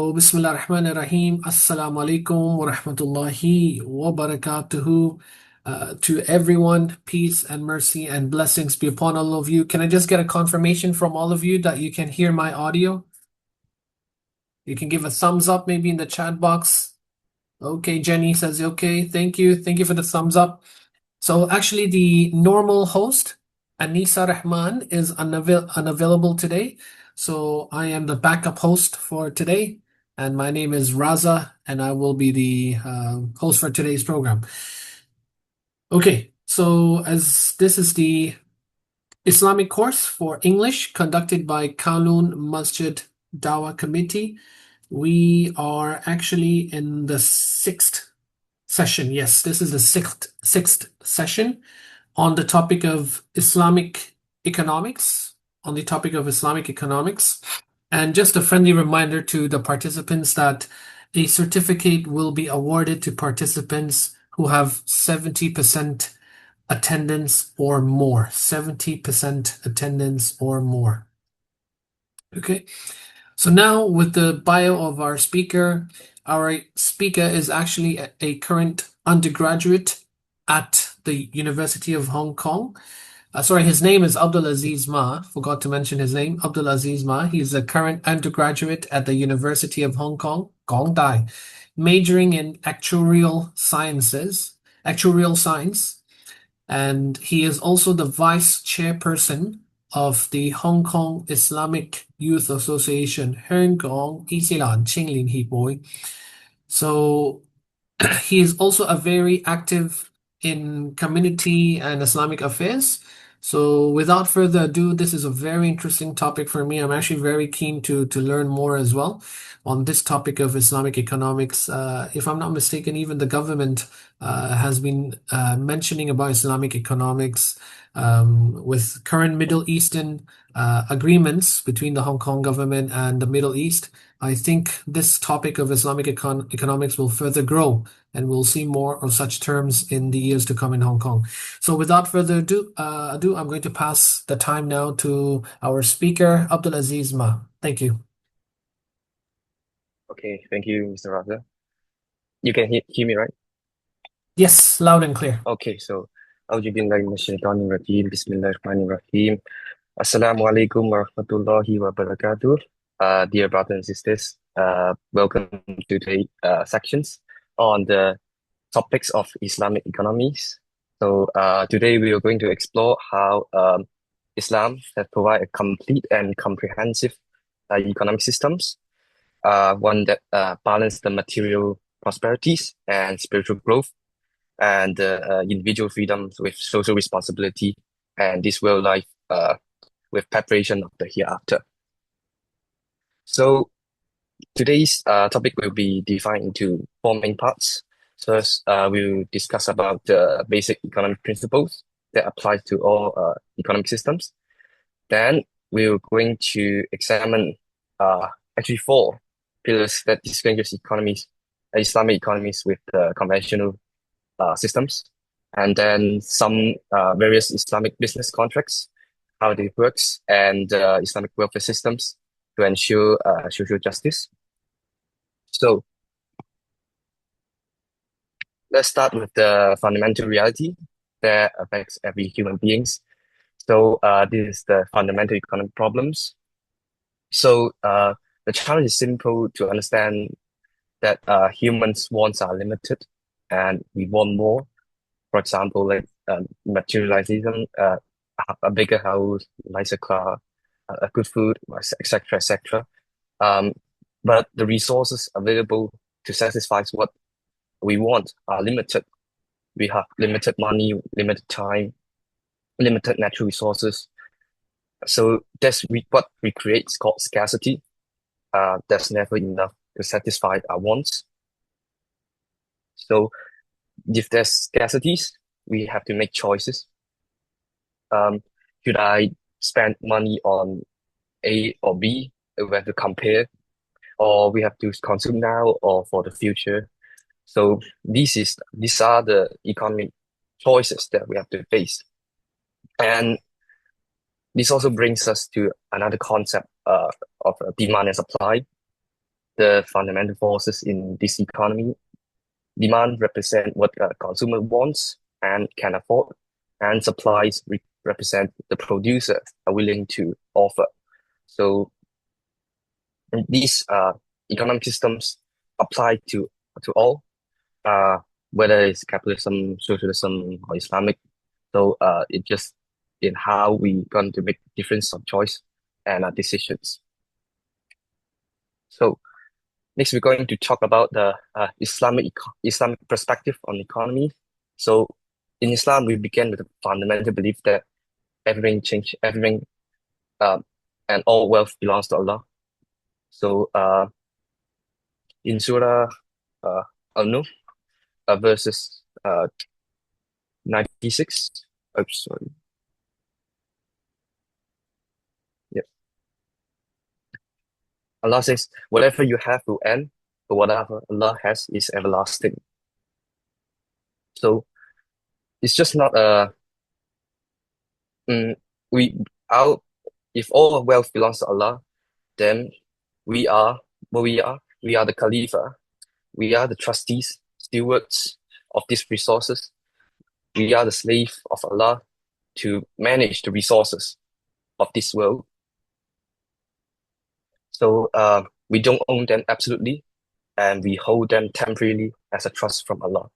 Bismillah ar-Rahman ar-Rahim. Assalamu alaikum wa rahmatullahi wa barakatuhu. To everyone, peace and mercy and blessings be upon all of you. Can I just get a confirmation from all of you that you can hear my audio? You can give a thumbs up maybe in the chat box. Okay, Jenny says okay. Thank you. Thank you for the thumbs up. So actually, the normal host, Anisa Rahman, is unavailable today. So I am the backup host for today, and my name is Raza, and I will be the host for today's program. Okay, so as this is the Islamic course for English conducted by Kowloon Masjid Dawah Committee, we are actually in the sixth session. Yes, this is the sixth session on the topic of Islamic economics, on the topic of Islamic economics. And just a friendly reminder to the participants that a certificate will be awarded to participants who have 70% attendance or more. 70% attendance or more. Okay. So now with the bio of our speaker is actually a current undergraduate at the University of Hong Kong. Sorry, his name is Abdul Aziz Ma. Forgot to mention his name, Abdul Aziz Ma. He's a current undergraduate at the University of Hong Kong, Gong Dai, majoring in actuarial science, and he is also the vice chairperson of the Hong Kong Islamic Youth Association, 香港伊斯蘭青年協會. So he is also a very active in community and Islamic affairs. So without further ado, this is a very interesting topic for me. I'm actually very keen to learn more as well on this topic of Islamic economics. If I'm not mistaken, even the government has been mentioning about Islamic economics with current Middle Eastern agreements between the Hong Kong government and the Middle East. I think this topic of Islamic economics will further grow, and we'll see more of such terms in the years to come in Hong Kong. So without further ado, I'm going to pass the time now to our speaker, Abdul Aziz Ma. Thank you. Okay, thank you, Mr. Raza. You can hear me, right? Yes, loud and clear. Okay, so Auzubillahi minasyaitonir rajim. Bismillahirrahmanirrahim. Assalamu alaikum warahmatullahi wabarakatuh. Dear brothers and sisters, welcome to the sections on the topics of Islamic economies. So today we are going to explore how Islam has provided a complete and comprehensive economic systems, one that balance the material prosperities and spiritual growth, and individual freedoms with social responsibility, and this world life with preparation of the hereafter. So today's topic will be divided into four main parts. First, we'll discuss about the basic economic principles that apply to all economic systems. Then we're going to examine actually four pillars that distinguish Islamic economies with conventional systems, and then some various Islamic business contracts, how it works, and Islamic welfare systems to ensure social justice. So let's start with the fundamental reality that affects every human beings. So this is the fundamental economic problems. So the challenge is simple to understand that humans' wants are limited and we want more. For example, like materialism, a bigger house, nicer car, a good food, etc., etc. But the resources available to satisfy what we want are limited. We have limited money, limited time, limited natural resources. So that's what we create is called scarcity. There's never enough to satisfy our wants. So if there's scarcities, we have to make choices. Should I spend money on A or B? We have to compare, or we have to consume now or for the future. So these are the economic choices that we have to face. And this also brings us to another concept of demand and supply. the fundamental forces in this economy. Demand represent what a consumer wants and can afford, and supplies represent the producer are willing to offer. So these economic systems apply to all, uh, whether it's capitalism, socialism, or Islamic. So it just in how we going to make difference of choice and decisions. So next, we're going to talk about the Islamic perspective on economy. So in Islam, we begin with the fundamental belief that everything, um, and all wealth belongs to Allah. So in Surah uh, Al-Nur, verses 96. Oh, sorry. Yeah. Allah says, whatever you have will end, but whatever Allah has is everlasting. So it's just not a mm, we our if all wealth belongs to Allah, then we are what we are. We are the Khalifa. We are the trustees, stewards of these resources. We are the slave of Allah to manage the resources of this world. So we don't own them absolutely, and we hold them temporarily as a trust from Allah.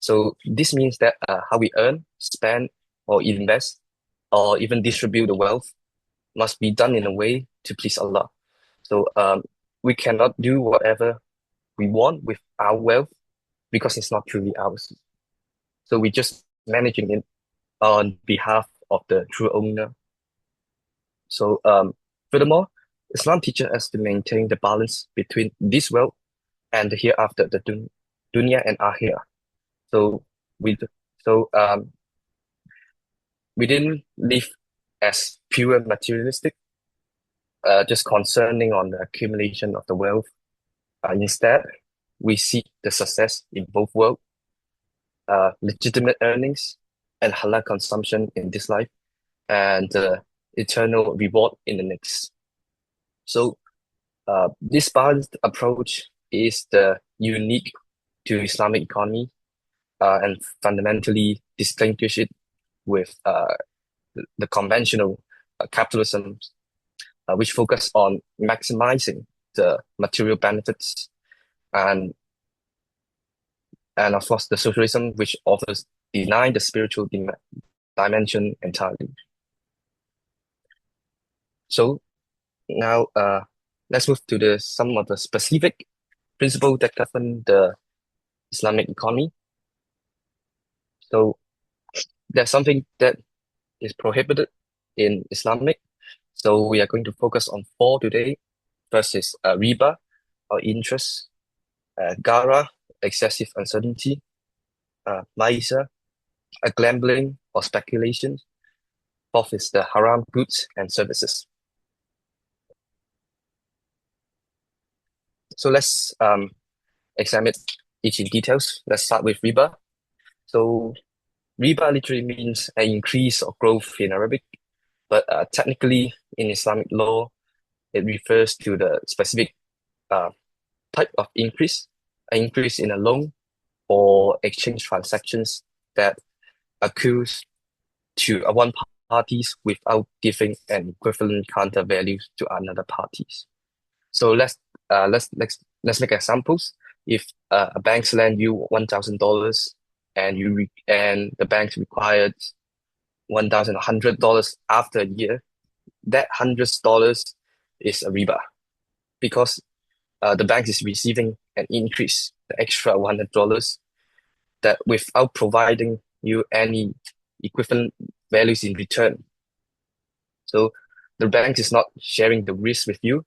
So this means that how we earn, spend, or invest, or even distribute the wealth must be done in a way to please Allah. So we cannot do whatever we want with our wealth because it's not truly ours. So we're just managing it on behalf of the true owner. So furthermore, Islam teaches us to maintain the balance between this world and the hereafter, the dunya and akhirah. So we so we didn't live as pure materialistic, just concerning on the accumulation of the wealth. Instead, we seek the success in both worlds, legitimate earnings and halal consumption in this life, and eternal reward in the next. So, this balanced approach is the unique to Islamic economy, and fundamentally distinguish it with the conventional capitalism, which focus on maximizing the material benefits, and of course the socialism, which offers deny the spiritual dimension entirely. So now let's move to some of the specific principles that govern the Islamic economy. So there's something that is prohibited in Islamic. So we are going to focus on four today. First is riba, or interest, gara, excessive uncertainty, maisa, gambling or speculation. Fourth is the haram goods and services. So let's examine each in details. Let's start with riba. So riba literally means an increase or growth in Arabic, but technically in Islamic law, it refers to the specific type of increase, an increase in a loan or exchange transactions that occurs to one parties without giving an equivalent counter value to another parties. So let's make examples. If a bank lend you $1,000 and and the bank required $1,100 after a year, that $100 is a riba because the bank is receiving an increase, the extra $100 that without providing you any equivalent values in return. So the bank is not sharing the risk with you.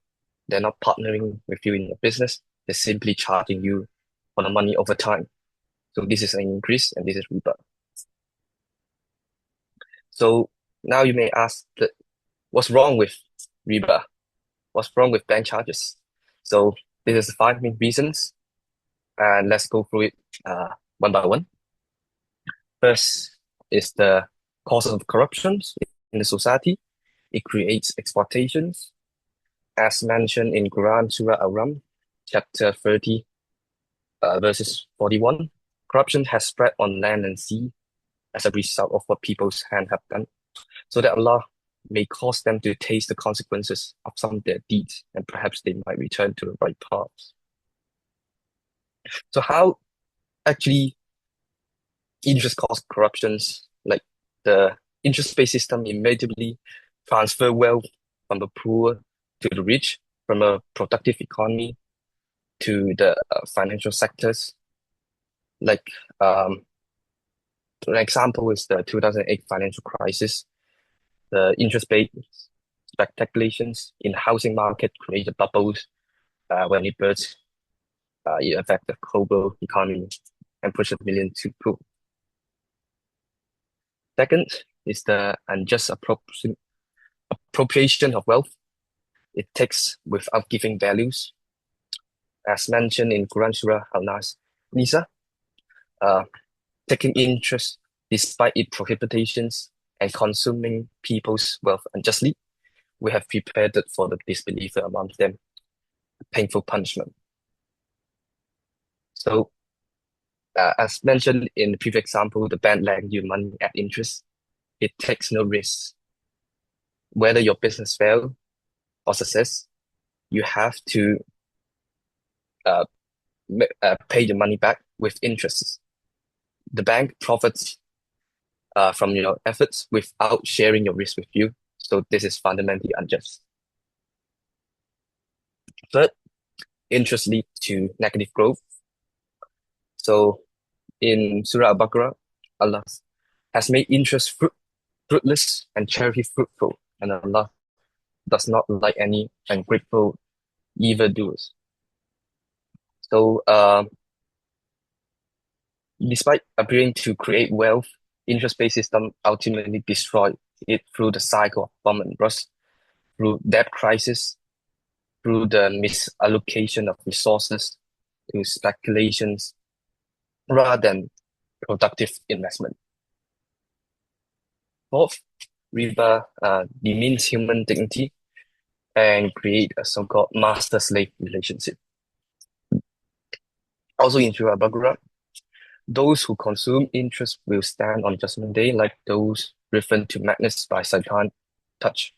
They're not partnering with you in your business. They're simply charging you for the money over time. So this is an increase and this is riba. So now you may ask that what's wrong with riba? What's wrong with bank charges? So this is the five main reasons, and let's go through it one by one. First is the cause of corruption in the society. It creates exploitations. As mentioned in Quran Surah Al-Rum, chapter 30, verses 41. Corruption has spread on land and sea as a result of what people's hands have done, so that Allah may cause them to taste the consequences of some of their deeds, and perhaps they might return to the right paths. So how actually interest cause corruptions, like the interest-based system immediately transfer wealth from the poor to the rich, from a productive economy to the financial sectors. Like an example is the 2008 financial crisis. The interest-based speculations in housing market created bubbles. When it burst, it affected the global economy and pushed millions to poor. Second is the unjust appropriation of wealth. It takes without giving values. As mentioned in Quran Surah Al-Nas, Nisa, uh, taking interest despite its prohibitions and consuming people's wealth unjustly, we have prepared it for the disbeliever among them, a painful punishment. So, as mentioned in the previous example, the bank lend you money at interest. It takes no risk. Whether your business fails or success, you have to uh, pay the money back with interest. The bank profits from your efforts without sharing your risk with you. So this is fundamentally unjust. Third, interest leads to negative growth. So in Surah Al-Baqarah, Allah has made interest fruitless and charity fruitful, and Allah does not like any ungrateful evildoers. So despite appearing to create wealth, interest-based system ultimately destroy it through the cycle of bomb and bust, through debt crisis, through the misallocation of resources, through speculations, rather than productive investment. Fourth, riba demeans human dignity and create a so-called master-slave relationship. Also in Surah Al-Baqarah, those who consume interest will stand on Judgment Day like those driven to madness by Satan touch.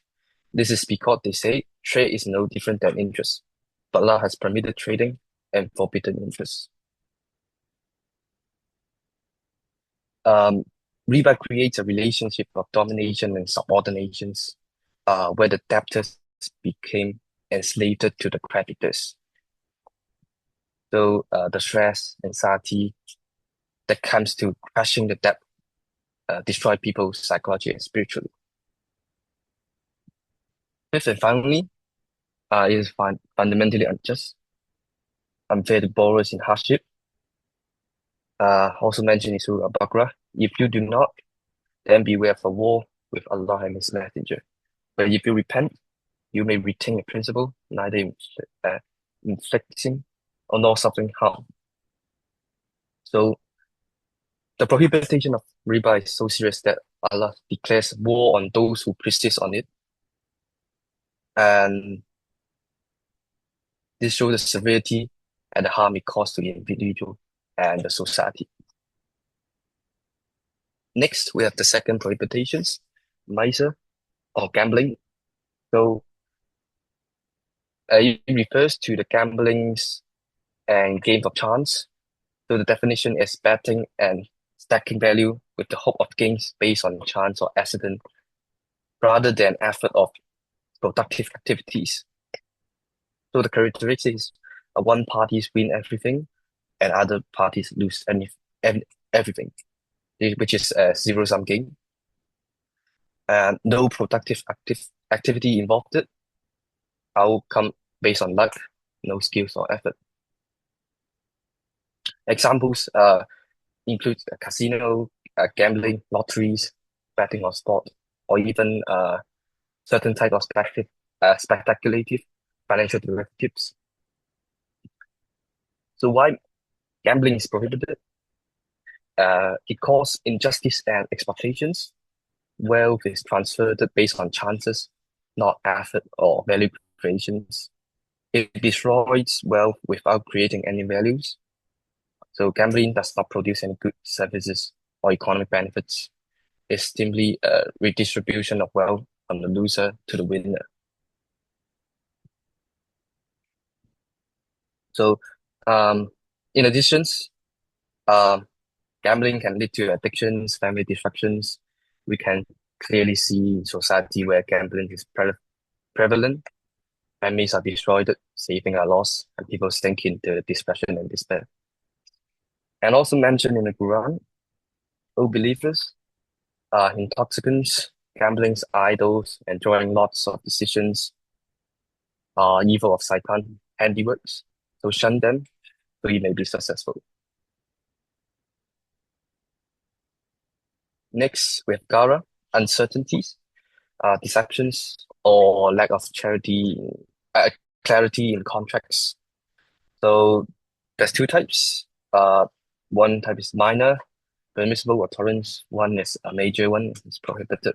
This is because they say trade is no different than interest, but Allah has permitted trading and forbidden interest. Um, Riba creates a relationship of domination and subordinations, where the debtors became enslaved to the creditors. So the stress, anxiety that comes to crushing the debt destroy people's psychology and spiritually. Fifth and finally, it is fundamentally unjust, unfair to borrowers in hardship. Also mentioned in Surah Al-Baqarah, if you do not, then beware of a war with Allah and His Messenger. But if you repent, you may retain the principle, neither inflicting or nor suffering harm. So the prohibition of riba is so serious that Allah declares war on those who persist on it. And this shows the severity and the harm it causes to the individual and the society. Next, we have the second prohibitions, miser or gambling. So it refers to the gamblings and games of chance. So the definition is betting and stacking value with the hope of gains based on chance or accident rather than effort of productive activities. So the characteristics are one parties win everything and other parties lose everything, which is a zero-sum game. And no productive activity involved. Outcome based on luck, no skills or effort. Examples include casino, gambling, lotteries, betting on sport, or even certain type of speculative financial derivatives. So why gambling is prohibited? It causes injustice and exploitations. Wealth is transferred based on chances, not effort or value creations. It destroys wealth without creating any values. So gambling does not produce any good services or economic benefits. It's simply a redistribution of wealth from the loser to the winner. So, um, in addition, um, gambling can lead to addictions, family disruptions. We can clearly see in society where gambling is prevalent. Families are destroyed, savings are lost, and people sink into depression and despair. And also mentioned in the Quran, O believers, intoxicants, gamblings, idols, enjoying lots of decisions, evil of Satan, handiworks. So shun them, so you may be successful. Next, we have Gara, uncertainties, deceptions, or lack of uh, clarity in contracts. So there's two types. Uh, one type is minor, permissible or tolerance. One is a major one, is prohibited.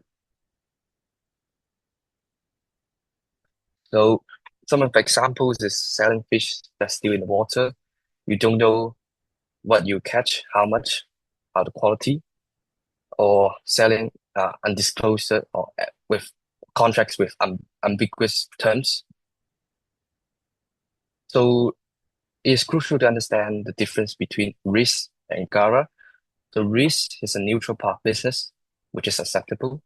So some of the examples is selling fish that's still in the water. You don't know what you catch, how much, how the quality, or selling undisclosed or with contracts with ambiguous terms. So it's crucial to understand the difference between risk and gara. So risk is a neutral part of business, which is acceptable.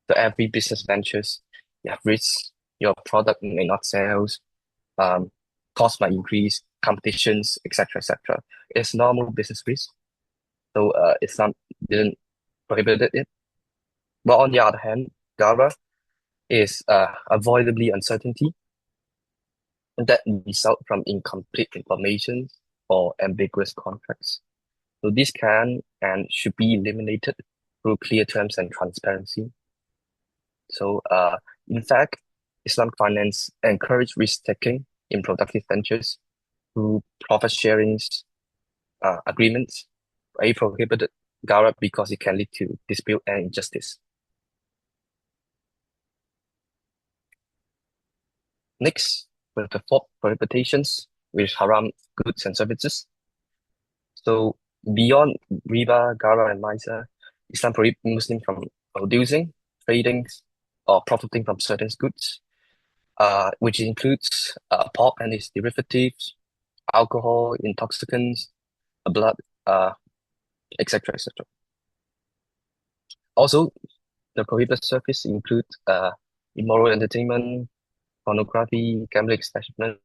So every business ventures, you have risks. Your product may not sell, um, cost might increase, competitions, etc., etc. It's normal business risk. So Islam didn't prohibit it. But on the other hand, gara is avoidably uncertainty that result from incomplete information or ambiguous contracts. So this can and should be eliminated through clear terms and transparency. So in fact, Islamic finance encourage risk-taking in productive ventures through profit sharing agreements. A prohibited gara because it can lead to dispute and injustice. Next, with the fourth prohibitions with haram goods and services. So beyond riba, gara, and maisa, Islam prohibits Muslims from producing, trading, or profiting from certain goods, which includes pork and its derivatives, alcohol, intoxicants, blood, uh, etc., etc. Also, the prohibited service include immoral entertainment, pornography, gambling establishment,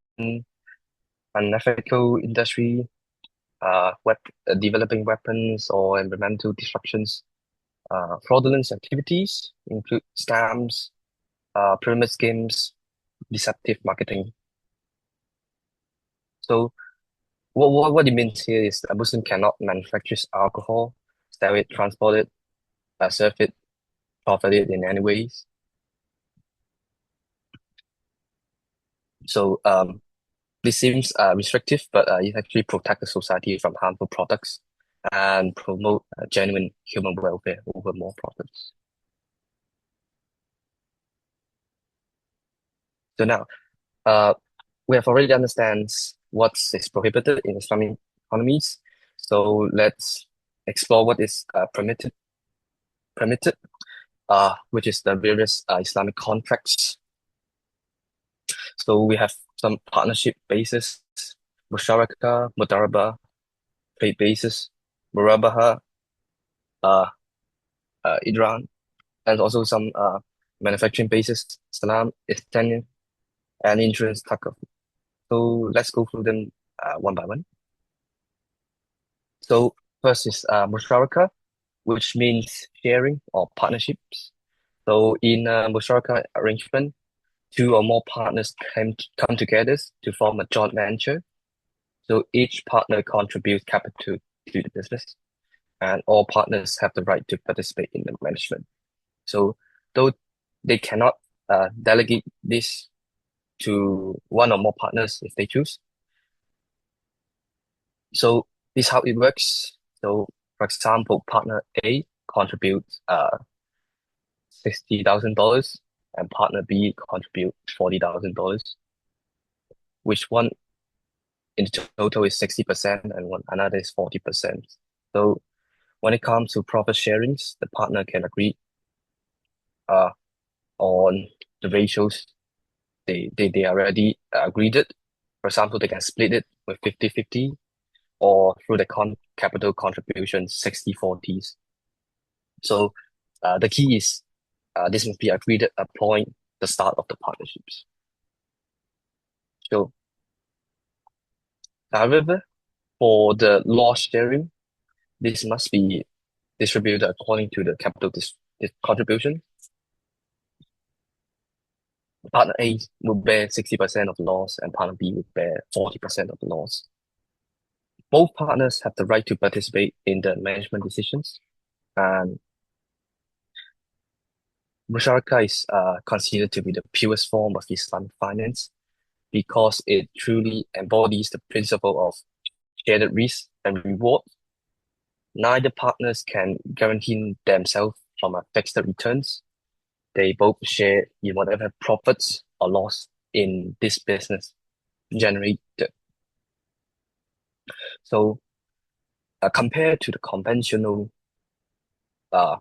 unethical industry, developing weapons or environmental disruptions. Fraudulent activities include scams, pyramid schemes, deceptive marketing. So what it means here is a Muslim cannot manufacture alcohol, sell it, transport it, serve it, profit it in any ways. So this seems restrictive, but it actually protects the society from harmful products and promote genuine human welfare over more profits. So now, uh, we have already understand what is prohibited in Islamic economies. So let's explore what is permitted, which is the various Islamic contracts. So we have some partnership basis, musharaka, mudaraba, trade basis, murabaha, uh, idran, and also some manufacturing basis, salam, istanian, and insurance takaf. So let's go through them one by one. So first is musharaka, which means sharing or partnerships. So in a musharaka arrangement, two or more partners come together to form a joint venture. So each partner contributes capital to the business, and all partners have the right to participate in the management. So though they cannot delegate this to one or more partners if they choose. So this is how it works. So for example, partner A contributes $60,000 and partner B contribute $40,000. which one in total is 60% and one another is 40%. So when it comes to profit sharings, the partner can agree uh, on the ratios they already agreed it. For example, they can split it with 50-50 or through the capital contribution 60-40s. So the key is this must be agreed upon the start of the partnerships. So however, for the loss sharing, this must be distributed according to the capital contribution. Partner A will bear 60% of the loss and partner B will bear 40% of the loss. Both partners have the right to participate in the management decisions, and Musharaka is considered to be the purest form of Islamic finance because it truly embodies the principle of shared risk and reward. Neither partners can guarantee themselves from a fixed returns. They both share in whatever profits or loss in this business generated. So, compared to the conventional uh,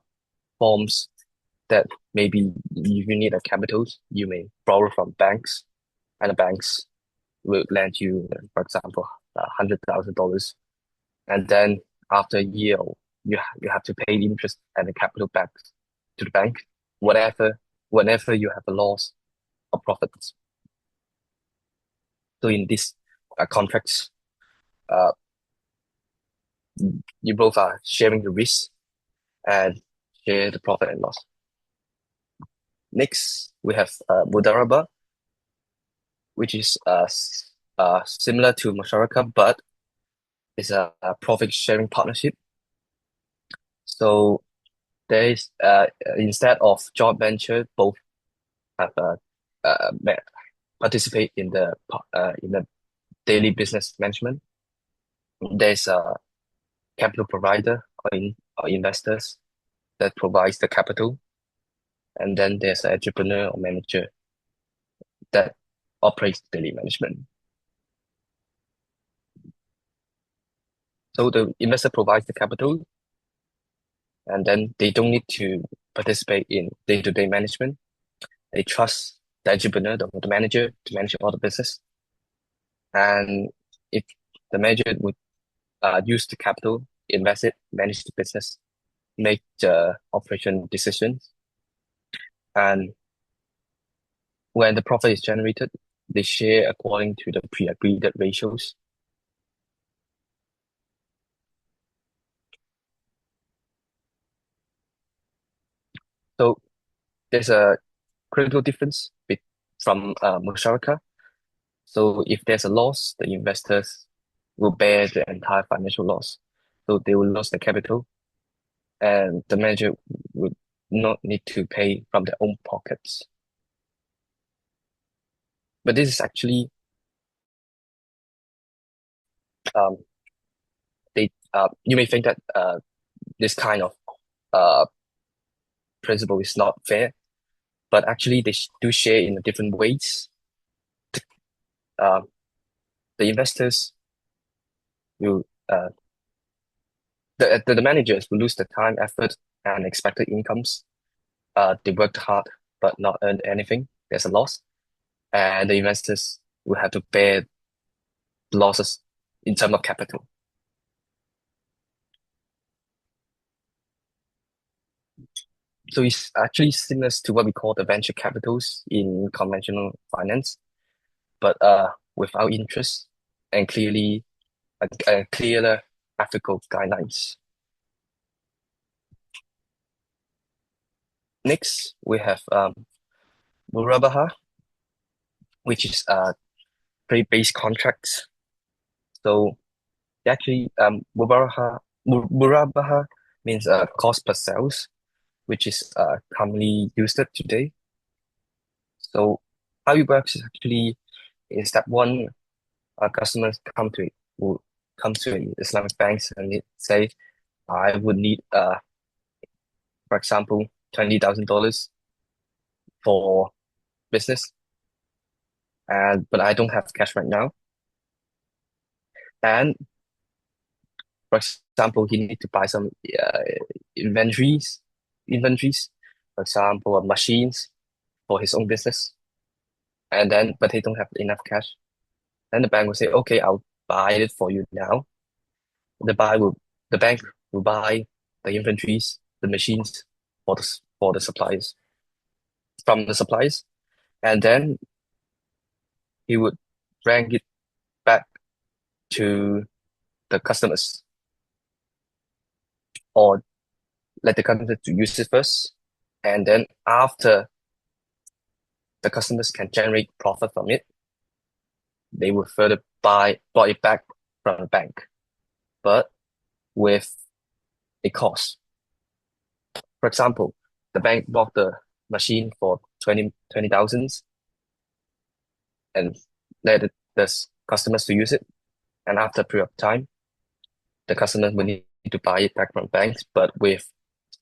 forms that maybe you need a capital, you may borrow from banks, and the banks will lend you, for example, $100,000, and then after a year, you have to pay the interest and the capital back to the bank, whatever whenever you have a loss or profits. So in this contracts, uh, you both are sharing the risk and share the profit and loss. Next, we have Mudaraba, which is similar to Musharaka, but it's a profit sharing partnership. So there is instead of joint venture, both have participate in the daily business management. There's a capital provider or investors that provides the capital, and then there's an entrepreneur or manager that operates daily management. So the investor provides the capital, and then they don't need to participate in day-to-day management. They trust the entrepreneur, the manager, to manage all the business. And if the manager would use the capital, invest it, manage the business, make the operation decisions, and when the profit is generated, they share according to the pre-agreed ratios. So there's a critical difference from Musharaka. So if there's a loss, the investors will bear the entire financial loss. So they will lose the capital, and the manager would not need to pay from their own pockets. But this is actually um, you may think that this kind of uh, principle is not fair, but actually they do share in different ways. Uh, the investors will the managers will lose the time, effort, and expected incomes. They worked hard but not earned anything. There's a loss, and the investors will have to bear losses in terms of capital. So it's actually similar to what we call the venture capitals in conventional finance, but without interest and a clearer ethical guidelines. Next, we have Murabaha, which is trade-based contracts. So actually, Murabaha means cost per sales, which is commonly used today. So how it works is actually is that one customers will come to Islamic banks and say, I would need for example, $20,000 for business. and but I don't have cash right now. And for example, he need to buy some uh, inventories, inventories, for example, machines for his own business. And then, but he don't have enough cash. Then the bank will say, okay, I'll buy it for you now. The buy will, the bank will buy the inventories, the machines for the suppliers from the suppliers, and then he would bring it back to the customers or let the customers to use it first, and then after the customers can generate profit from it, they will further buy it back from the bank, but with a cost. For example, the bank bought the machine for 20,000 and let the customers to use it. And after a period of time, the customers will need to buy it back from banks, but with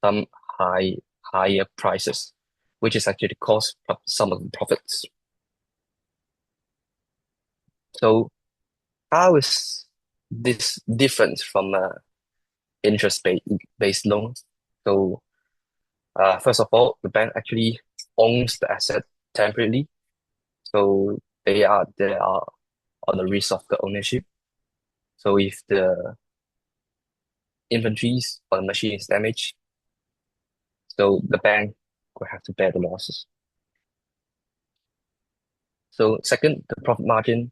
some higher prices, which is actually the cost of some of the profits. So how is this different from interest based loan? So first of all, the bank actually owns the asset temporarily, so they are on the risk of the ownership. So if the inventories or the machine is damaged, so the bank will have to bear the losses. So second, the profit margin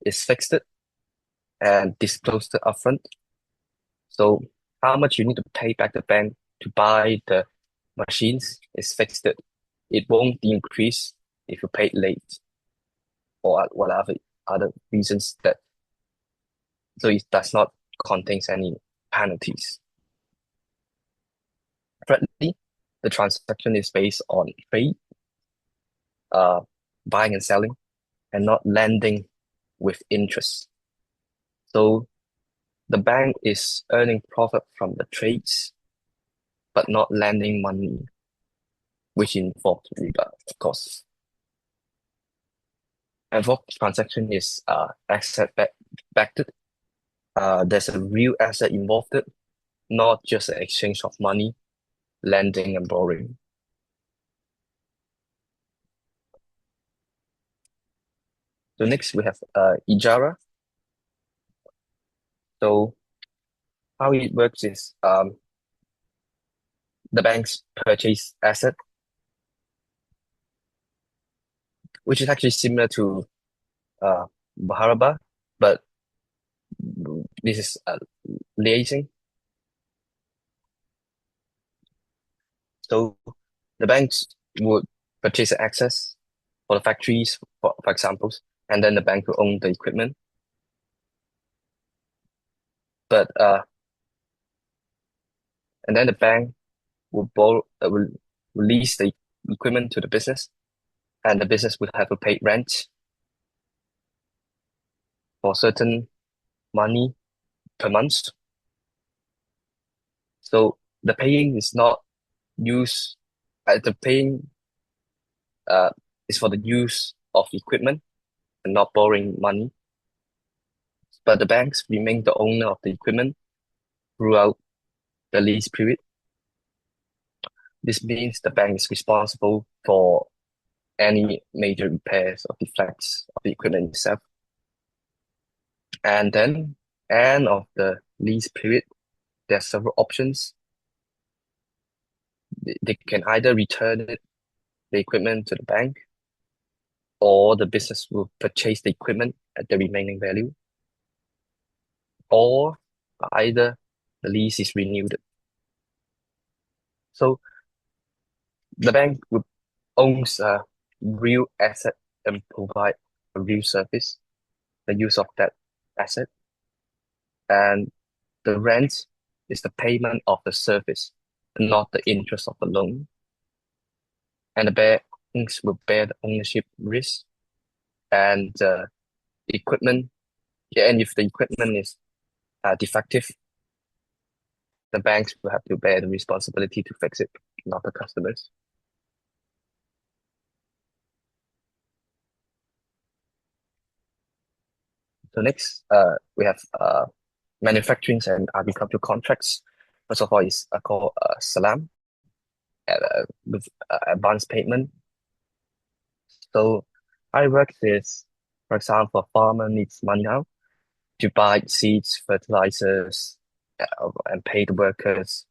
is fixed and disclosed upfront. So how much you need to pay back the bank to buy the machines is fixed. It won't increase if you pay late or whatever other reasons that so it does not contains any penalties. Thirdly, the transaction is based on trade, uh, buying and selling, and not lending with interest. So the bank is earning profit from the trades, but not lending money, which involves riba, of course. And fourth transaction is backed. There's a real asset involved, not just an exchange of money, lending and borrowing. So next we have ijara. So how it works is the banks purchase asset, which is actually similar to uh, Baharaba, but this is liaising. So the banks would purchase access for the factories, for examples, and then the bank will own the equipment. But and then the bank will will lease the equipment to the business, and the business will have to pay rent for certain money per month. So the paying is not use the paying uh is for the use of equipment and not borrowing money. But the banks remain the owner of the equipment throughout the lease period. This means the bank is responsible for any major repairs or defects of the equipment itself. And then, end of the lease period, there are several options. They can either return the equipment to the bank, or the business will purchase the equipment at the remaining value, or either the lease is renewed. So the bank would owns a real asset and provide a real service, the use of that asset, and the rent is the payment of the service, not the interest of the loan. And the banks will bear the ownership risk and equipment. Yeah, and if the equipment is defective, the banks will have to bear the responsibility to fix it, not the customers. So next, we have manufacturing and agricultural contracts. First of all, is called salam with advance payment. So how it works is, for example, a farmer needs money now to buy seeds, fertilizers, and pay the workers.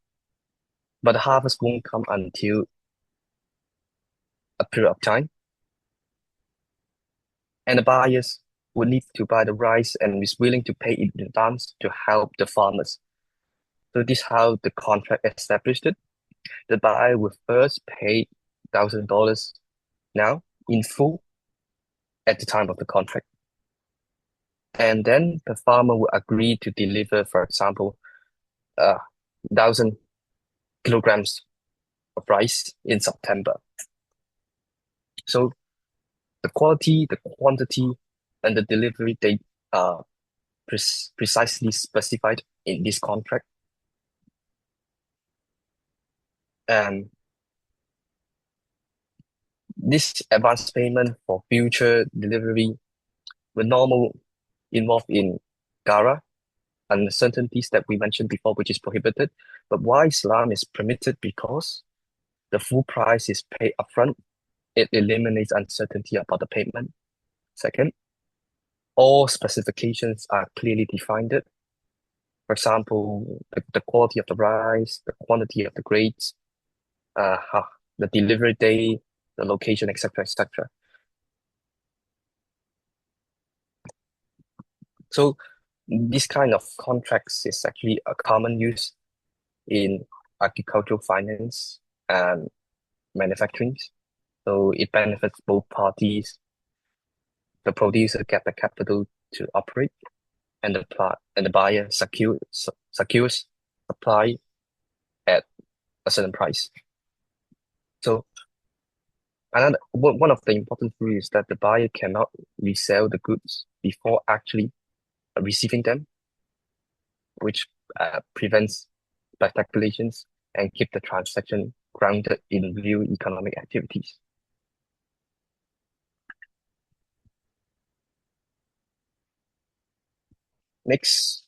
But the harvest won't come until a period of time, and the buyers would need to buy the rice and is willing to pay in advance to help the farmers. So this is how the contract established it. The buyer will first pay $1,000 now in full at the time of the contract. And then the farmer will agree to deliver, for example, 1,000 kilograms of rice in September. So the quality, the quantity, and the delivery date are precisely specified in this contract. And this advance payment for future delivery will normally involve in gara, uncertainties that we mentioned before, which is prohibited. But why Islam is permitted? Because the full price is paid upfront. It eliminates uncertainty about the payment. Second, all specifications are clearly defined. For example, the quality of the rice, the quantity of the grades, how, the delivery day, the location, etc., etc. So this kind of contracts is actually a common use in agricultural finance and manufacturing. So it benefits both parties. The producer get the capital to operate, and the buyer secures supply at a certain price. So another one of the important rules is that the buyer cannot resell the goods before actually receiving them, which prevents speculations and keep the transaction grounded in real economic activities. Next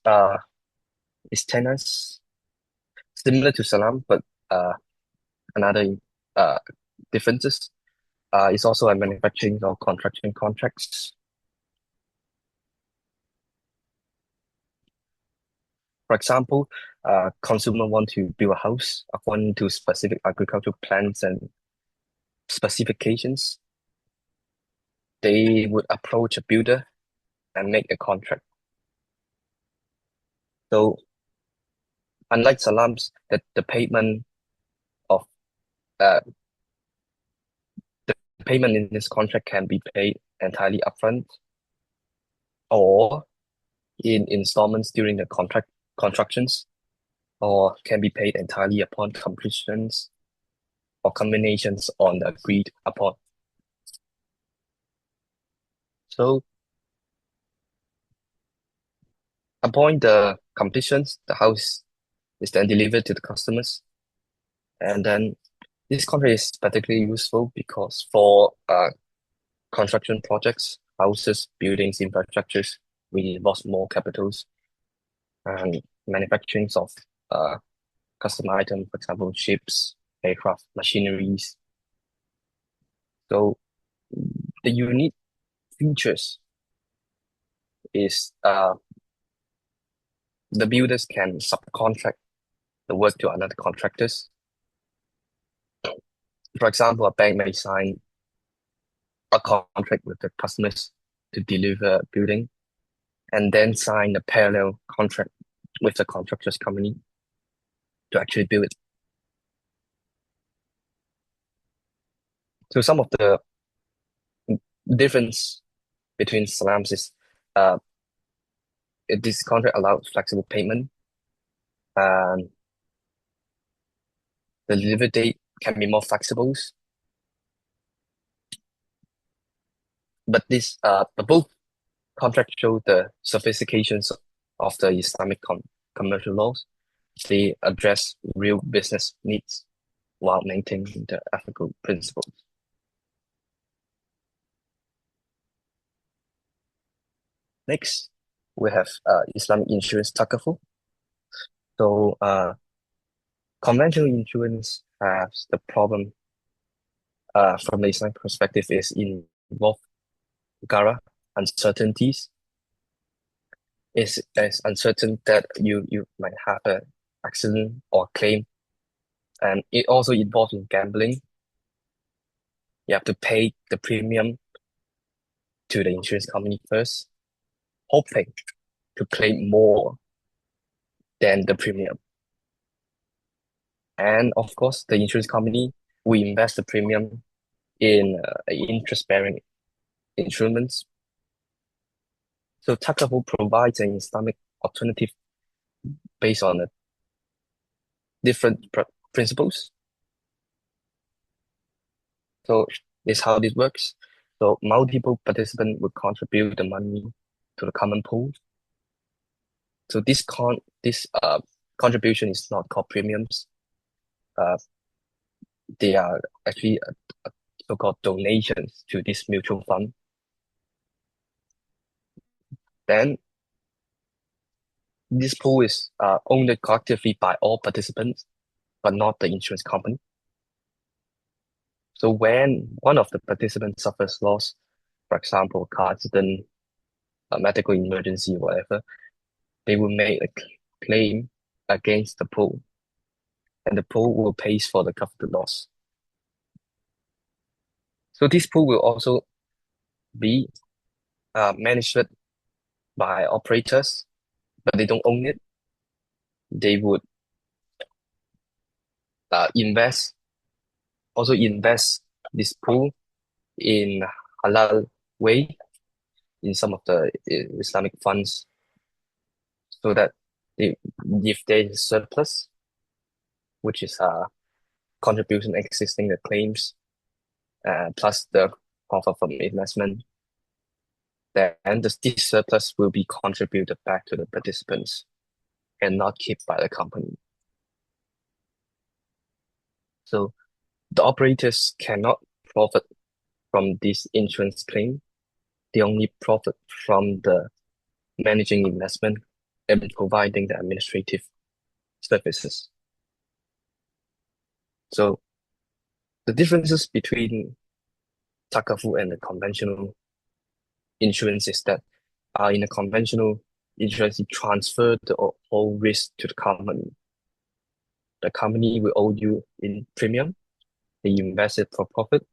is tenants, similar to salam, but another uh, differences is also a manufacturing or construction contracts. For example, consumer want to build a house according to specific agricultural plans and specifications. They would approach a builder and make a contract. So unlike salams, that the of uh, payment in this contract can be paid entirely upfront or in installments during the constructions, or can be paid entirely upon completions or combinations on the agreed upon. So upon the completions, the house is then delivered to the customers. And then this contract is particularly useful because for construction projects, houses, buildings, infrastructures, we involve more capitals and manufacturing of custom items, for example, ships, aircraft, machineries. So the unique features is the builders can subcontract the work to another contractors. For example, a bank may sign a contract with the customers to deliver a building and then sign a parallel contract with the contractors company to actually build it. So some of the difference between salams is uh, this contract allows flexible payment, and the delivery date can be more flexible. But both contracts show the sophistications of the Islamic commercial laws. They address real business needs while maintaining the ethical principles. Next, we have Islamic insurance takaful. So conventional insurance has the problem from the Islamic perspective is involve gara, uncertainties. Is uncertain that you might have an accident or claim, and it also involves in gambling. You have to pay the premium to the insurance company first, hoping to claim more than the premium. And of course, the insurance company will invest the premium in interest-bearing instruments. So Takaful provides an Islamic alternative based on different principles. So this is how this works. So multiple participants will contribute the money to the common pool. So this contribution is not called premiums. Uh, they are actually so-called donations to this mutual fund. Then this pool is owned collectively by all participants, but not the insurance company. So when one of the participants suffers loss, for example, car accident, a medical emergency, whatever, they will make a claim against the pool, and the pool will pay for the covered loss. So this pool will also be managed by operators, but they don't own it. They would invest this pool in halal way in some of the Islamic funds, so that if there is surplus, which is contribution existing the claims plus the profit from investment, then this surplus will be contributed back to the participants and not kept by the company. So the operators cannot profit from this insurance claim. They only profit from the managing investment and providing the administrative services. So the differences between Takafu and the conventional insurance is that in a conventional insurance, you transfer the whole risk to the company. The company will owe you in premium. They invest it for profit.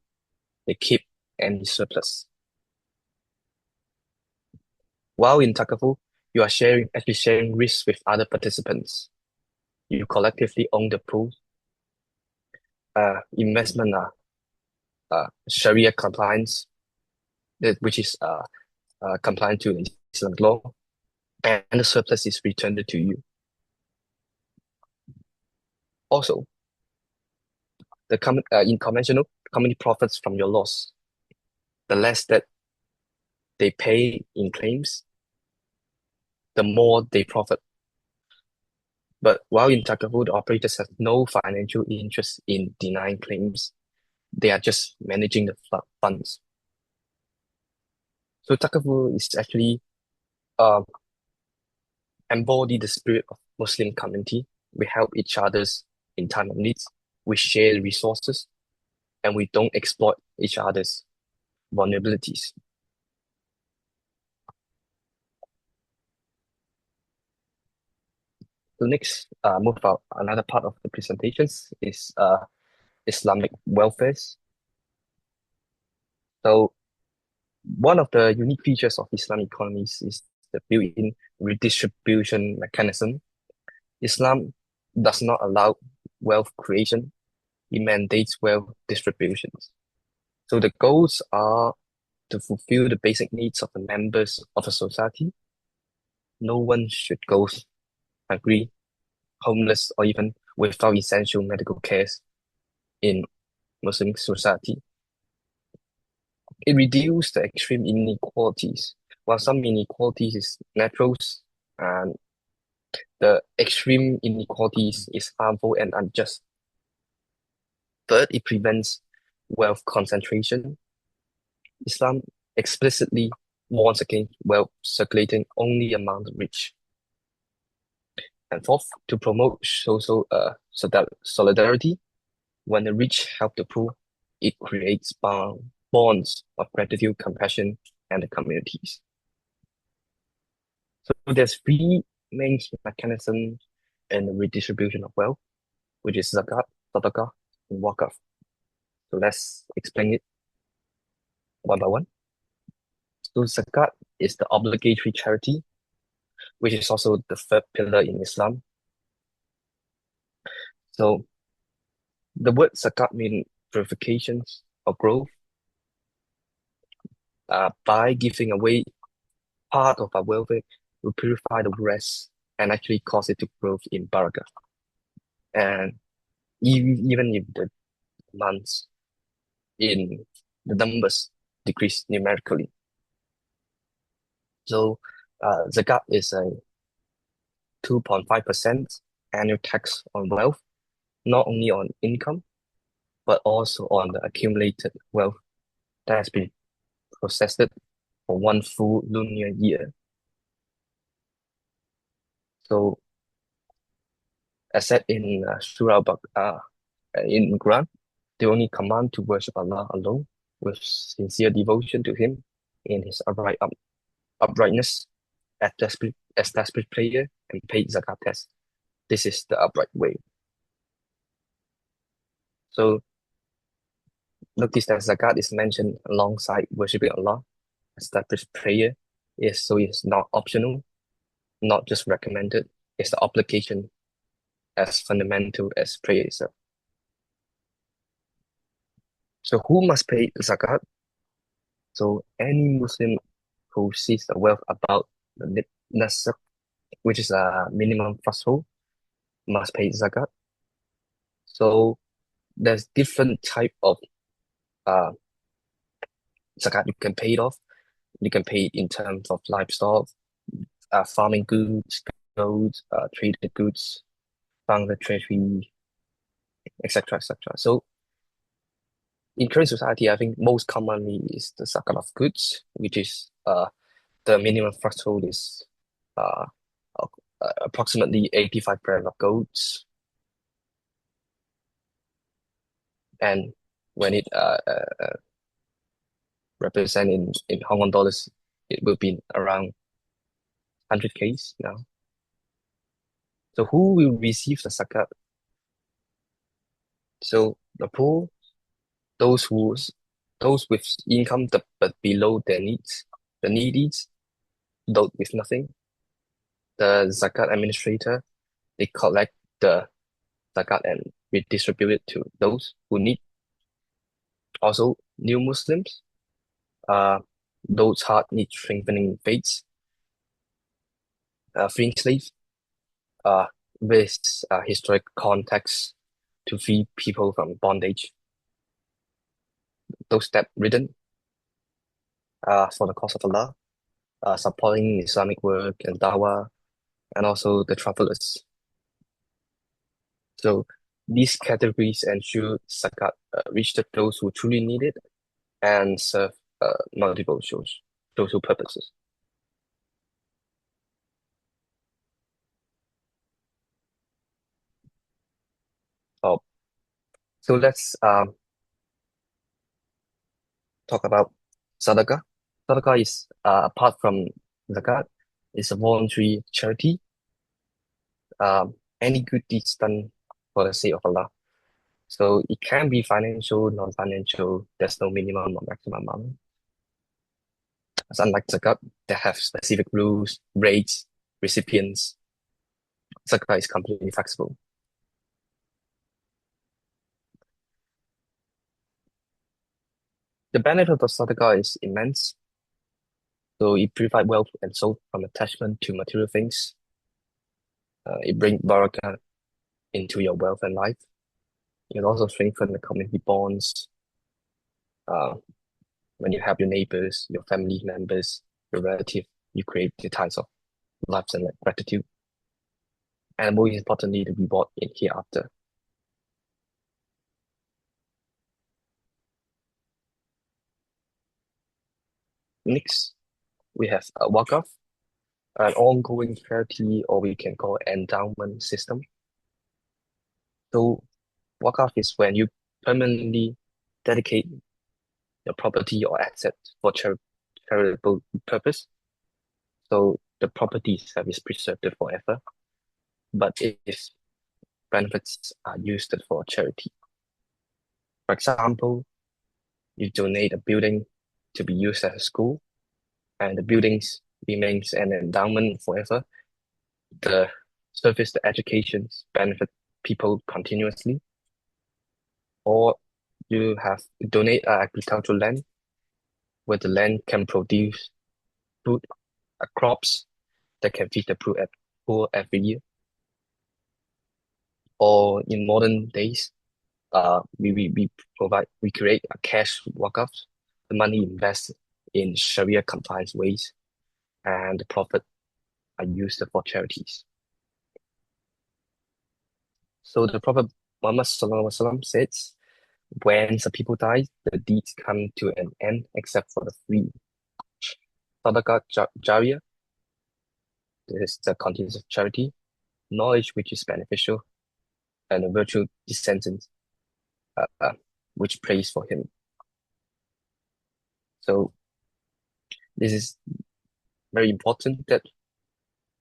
They keep any surplus. While in Takafu, you are actually sharing risks with other participants. You collectively own the pool. Investment Sharia compliance, which is compliant to Islamic law, and the surplus is returned to you. Also, in conventional, the company profits from your loss. The less that they pay in claims, the more they profit. But while in Takafu, the operators have no financial interest in denying claims. They are just managing the funds. So Takafu is actually embody the spirit of Muslim community. We help each other's in time of needs. We share resources, and we don't exploit each other's vulnerabilities. So next, move out another part of the presentations is Islamic welfares. So one of the unique features of Islamic economies is the built-in redistribution mechanism. Islam does not allow wealth creation, it mandates wealth distributions. So the goals are to fulfill the basic needs of the members of a society. No one should go hungry, homeless, or even without essential medical care in Muslim society. It reduces the extreme inequalities. While some inequalities is natural, and the extreme inequalities is harmful and unjust. Third, it prevents wealth concentration. Islam explicitly warns against wealth circulating only among the rich. And fourth, to promote social solidarity. When the rich help the poor, it creates bonds of gratitude, compassion, and the communities. So there's three main mechanisms in the redistribution of wealth, which is zakat, sadaqah, and wakaf. So let's explain it one by one. So zakat is the obligatory charity, which is also the third pillar in Islam. So the word zakat means purifications or growth. By giving away part of our wealth, we purify the rest and actually cause it to grow in barakah. And even if the months in the numbers decrease numerically. So zakat is a 2.5% annual tax on wealth, not only on income, but also on the accumulated wealth that has been processed for one full lunar year. So, as said in Surah in Quran, they only command to worship Allah alone with sincere devotion to Him in His uprightness, establish prayer, and pay zakat tax. This is the upright way. So notice that zakat is mentioned alongside worshiping Allah. Established prayer it's not optional, not just recommended. It's the obligation as fundamental as prayer itself. So who must pay zakat? So any Muslim who sees the wealth about the nasab, which is a minimum threshold, must pay zakat. So there's different type of uh, zakat you can pay it off. You can pay it in terms of livestock, farming goods, gold, traded goods, found the treasury, etc., etc. So in current society, I think most commonly is the zakat of goods, which is the minimum threshold is uh, approximately 85 grams of golds, and when it represent in Hong Kong dollars, it will be around 100K now. So who will receive the zakat? So the poor, those who's those with income but below their needs, the needies, those with nothing. The zakat administrator, they collect the zakat and redistribute it to those who need. Also, new Muslims, uh, those hard need strengthening faiths, freeing slaves, uh, with historic context to free people from bondage. Those step ridden for the cause of Allah, supporting Islamic work and Dawah, and also the travelers. So these categories ensure zakat reach to those who truly need it and serve multiple social purposes. Oh, so let's talk about sadaqah. Sadaqah is apart from zakat, is a voluntary charity. Any good deeds done for the sake of Allah. So it can be financial, non-financial. There's no minimum or maximum amount. As unlike zakat, they have specific rules, rates, recipients. Zakat is completely flexible. The benefit of sadaqah is immense. So it provides wealth and soul from attachment to material things. It brings barakah into your wealth and life. It also strengthens the community bonds. Uh, when you help your neighbors, your family members, your relative, you create the ties of love and gratitude. And more importantly, the reward in hereafter. Next, we have a waqf, an ongoing charity, or we can call endowment system. So waqf is when you permanently dedicate your property or asset for charitable purpose. So the property itself is preserved forever, but its benefits are used for charity. For example, you donate a building to be used as a school, and the buildings remains an endowment forever. The service, the educations benefit people continuously, or you have donate agricultural land where the land can produce food, crops that can feed the poor every year. Or in modern days, we create a cash waqf, the money invested in Sharia compliance ways, and the profit are used for charities. So the Prophet Muhammad Sallallahu Alaihi Wasallam says, when the people die, the deeds come to an end except for the three. Sadaqah Jariyah, this is the continuous of charity, knowledge which is beneficial, and a virtual descendant which prays for him. So this is very important that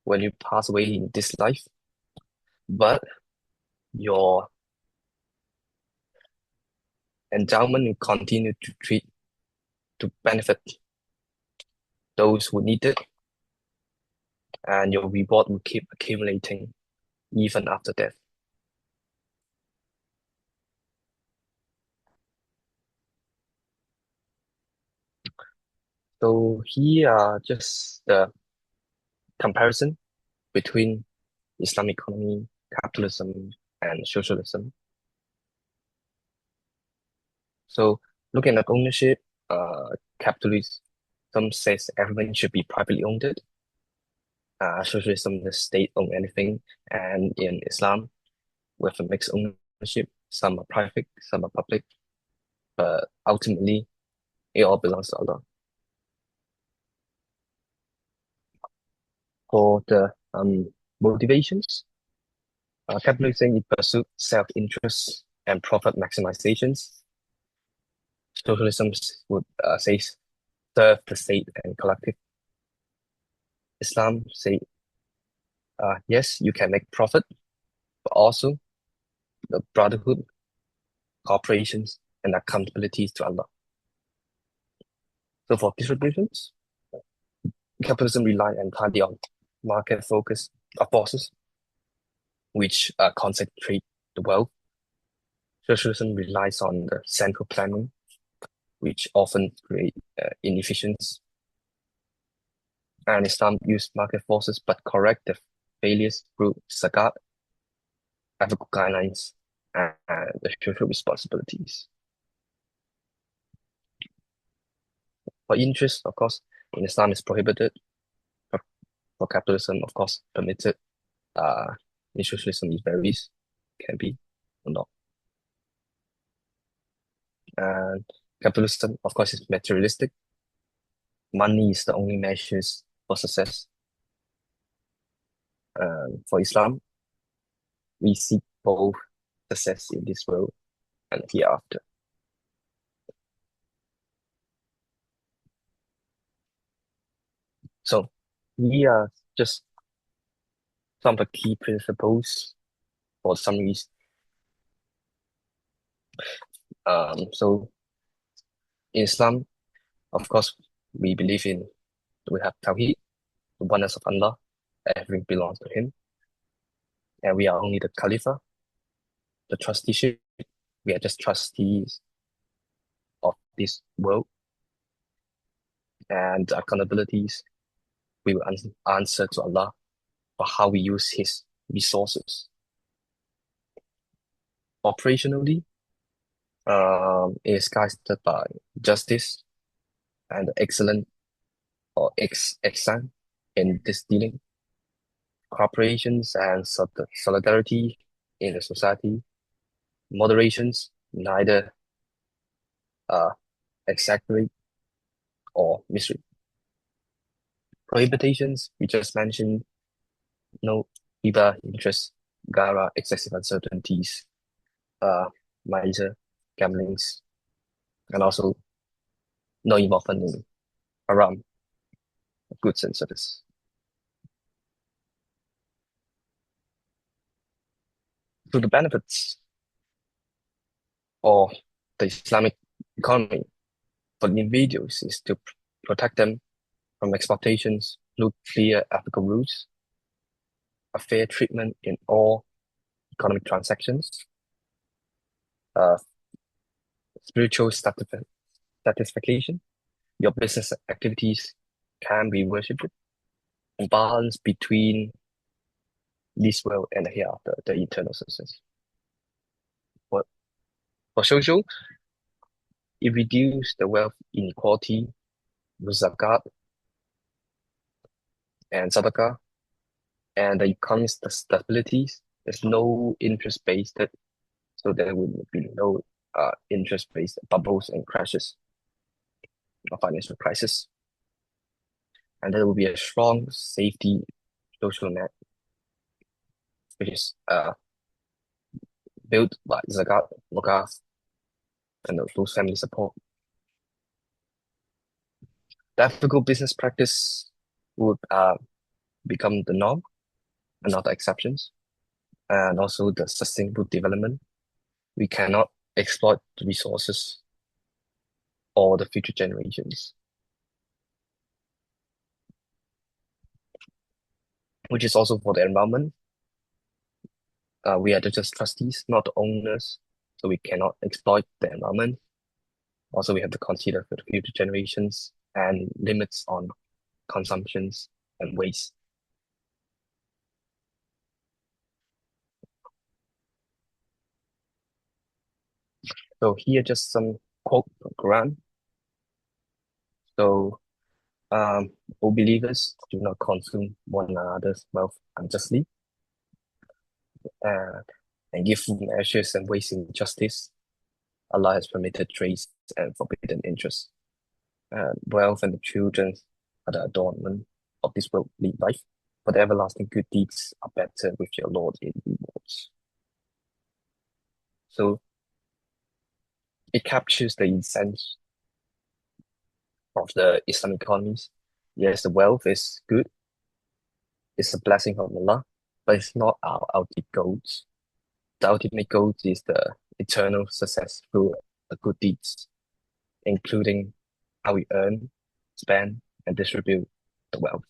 when you pass away in this life, but your endowment will continue to treat to benefit those who need it, and your reward will keep accumulating even after death. So here are just the comparison between Islamic economy, capitalism, and socialism. So looking at ownership, capitalism says everything should be privately owned. Socialism, the state own anything, and in Islam, with a mixed ownership, some are private, some are public, but ultimately it all belongs to Allah. For the motivations, capitalism it pursues self-interest and profit maximizations. Socialism would say serve the state and collective. Islam say yes, you can make profit, but also the brotherhood, corporations, and accountability to Allah. So for distributions, capitalism rely entirely on market focus forces, which concentrate the wealth. Socialism relies on the central planning, which often create inefficiency. And Islam use market forces but correct the failures through zakat, ethical guidelines, and the social responsibilities. For interest, of course, in Islam is prohibited. For capitalism, of course, permitted. In socialism, it varies, can be or not. And capitalism, of course, is materialistic. Money is the only measures for success. For Islam, we seek both success in this world and hereafter. So here are just some of the key principles for summaries. So in Islam, of course, we believe in we have Tawheed, the oneness of Allah, everything belongs to Him, and we are only the Khalifa, the trusteeship. We are just trustees of this world, and the accountabilities. We will answer to Allah for how we use His resources. Operationally, it is guided by justice and excellent or excellent in this dealing, cooperations and solidarity in the society, moderations, neither exaggerate or misread. Prohibitions, we just mentioned, no riba, interest, gara, excessive uncertainties, uh, miser, gamblings, and also no involvement in haram goods and service. So the benefits of the Islamic economy for individuals is to protect them from exploitations through clear ethical rules, a fair treatment in all economic transactions, uh, spiritual satisfaction. Your business activities can be worshipped, and balance between this world and the hereafter, the eternal success. For, for social, it reduces the wealth inequality with zakat and sadaqah, and the economic stability. There's no interest based, so there will be no interest based bubbles and crashes of financial crisis. And there will be a strong safety social net, which is built by zakat, wakaf, and those family support. The ethical business practice would become the norm and not the exceptions. And also the sustainable development. We cannot exploit the resources or the future generations, which is also for the environment. We are just trustees, not the owners, so we cannot exploit the environment. Also, we have to consider for the future generations and limits on consumptions and waste. So here just some quote from Quran. So all believers do not consume one another's wealth unjustly, uh, and give full measures and waste injustice. Allah has permitted trades and forbidden interest. Wealth and the children are the adornment of this worldly life, but the everlasting good deeds are better with your Lord in rewards. So it captures the essence of the Islamic economies. Yes, the wealth is good, it's a blessing from Allah, but it's not our ultimate goals. The ultimate goal is the eternal success through the good deeds, including how we earn, spend, and distribute the wealth.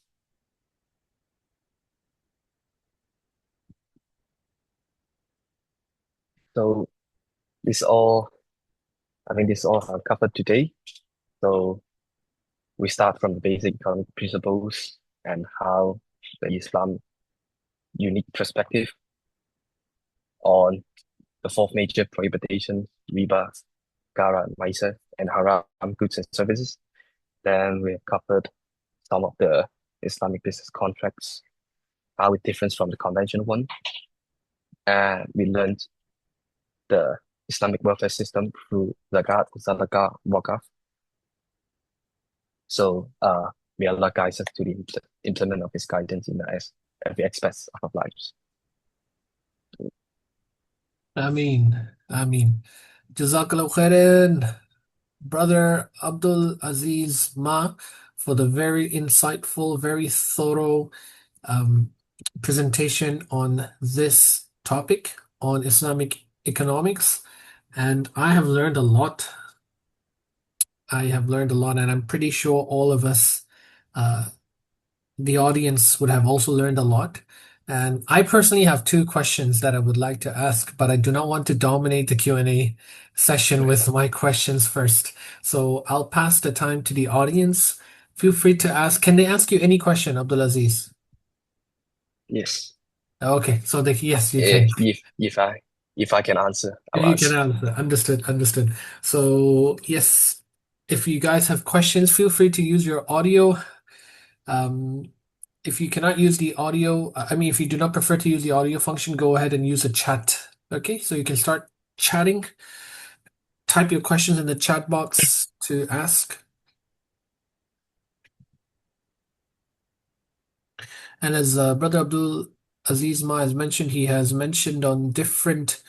So this all, I think this all I've covered today. So we start from the basic economic principles and how the Islam unique perspective on the fourth major prohibition, riba, gara, maisa, and haram goods and services. Then we have covered some of the Islamic business contracts, how it differs from the conventional one. And we learned the Islamic welfare system through zakat, sadaqah, wakaf. So may Allah guide us to the implement of His guidance in every aspect of our lives. Ameen. Ameen. Jazakallah khairan, Brother Abdul Aziz Ma, for the very insightful, very thorough um, presentation on this topic on Islamic economics. And I have learned a lot. I have learned a lot, and I'm pretty sure all of us, uh, the audience, would have also learned a lot. And I personally have two questions that I would like to ask, but I do not want to dominate the Q&A session with my questions first. So I'll pass the time to the audience. Feel free to ask. Can they ask you any question, Abdulaziz? Yes. Okay, so yes, you can. If I can answer, If I'll you can answer. answer. Understood, understood. So yes, if you guys have questions, feel free to use your audio. Um, if you cannot use the audio, I mean, if you do not prefer to use the audio function, go ahead and use a chat. Okay, so you can start chatting. Type your questions in the chat box to ask. And as Brother Abdul Aziz Ma has mentioned, he has mentioned on different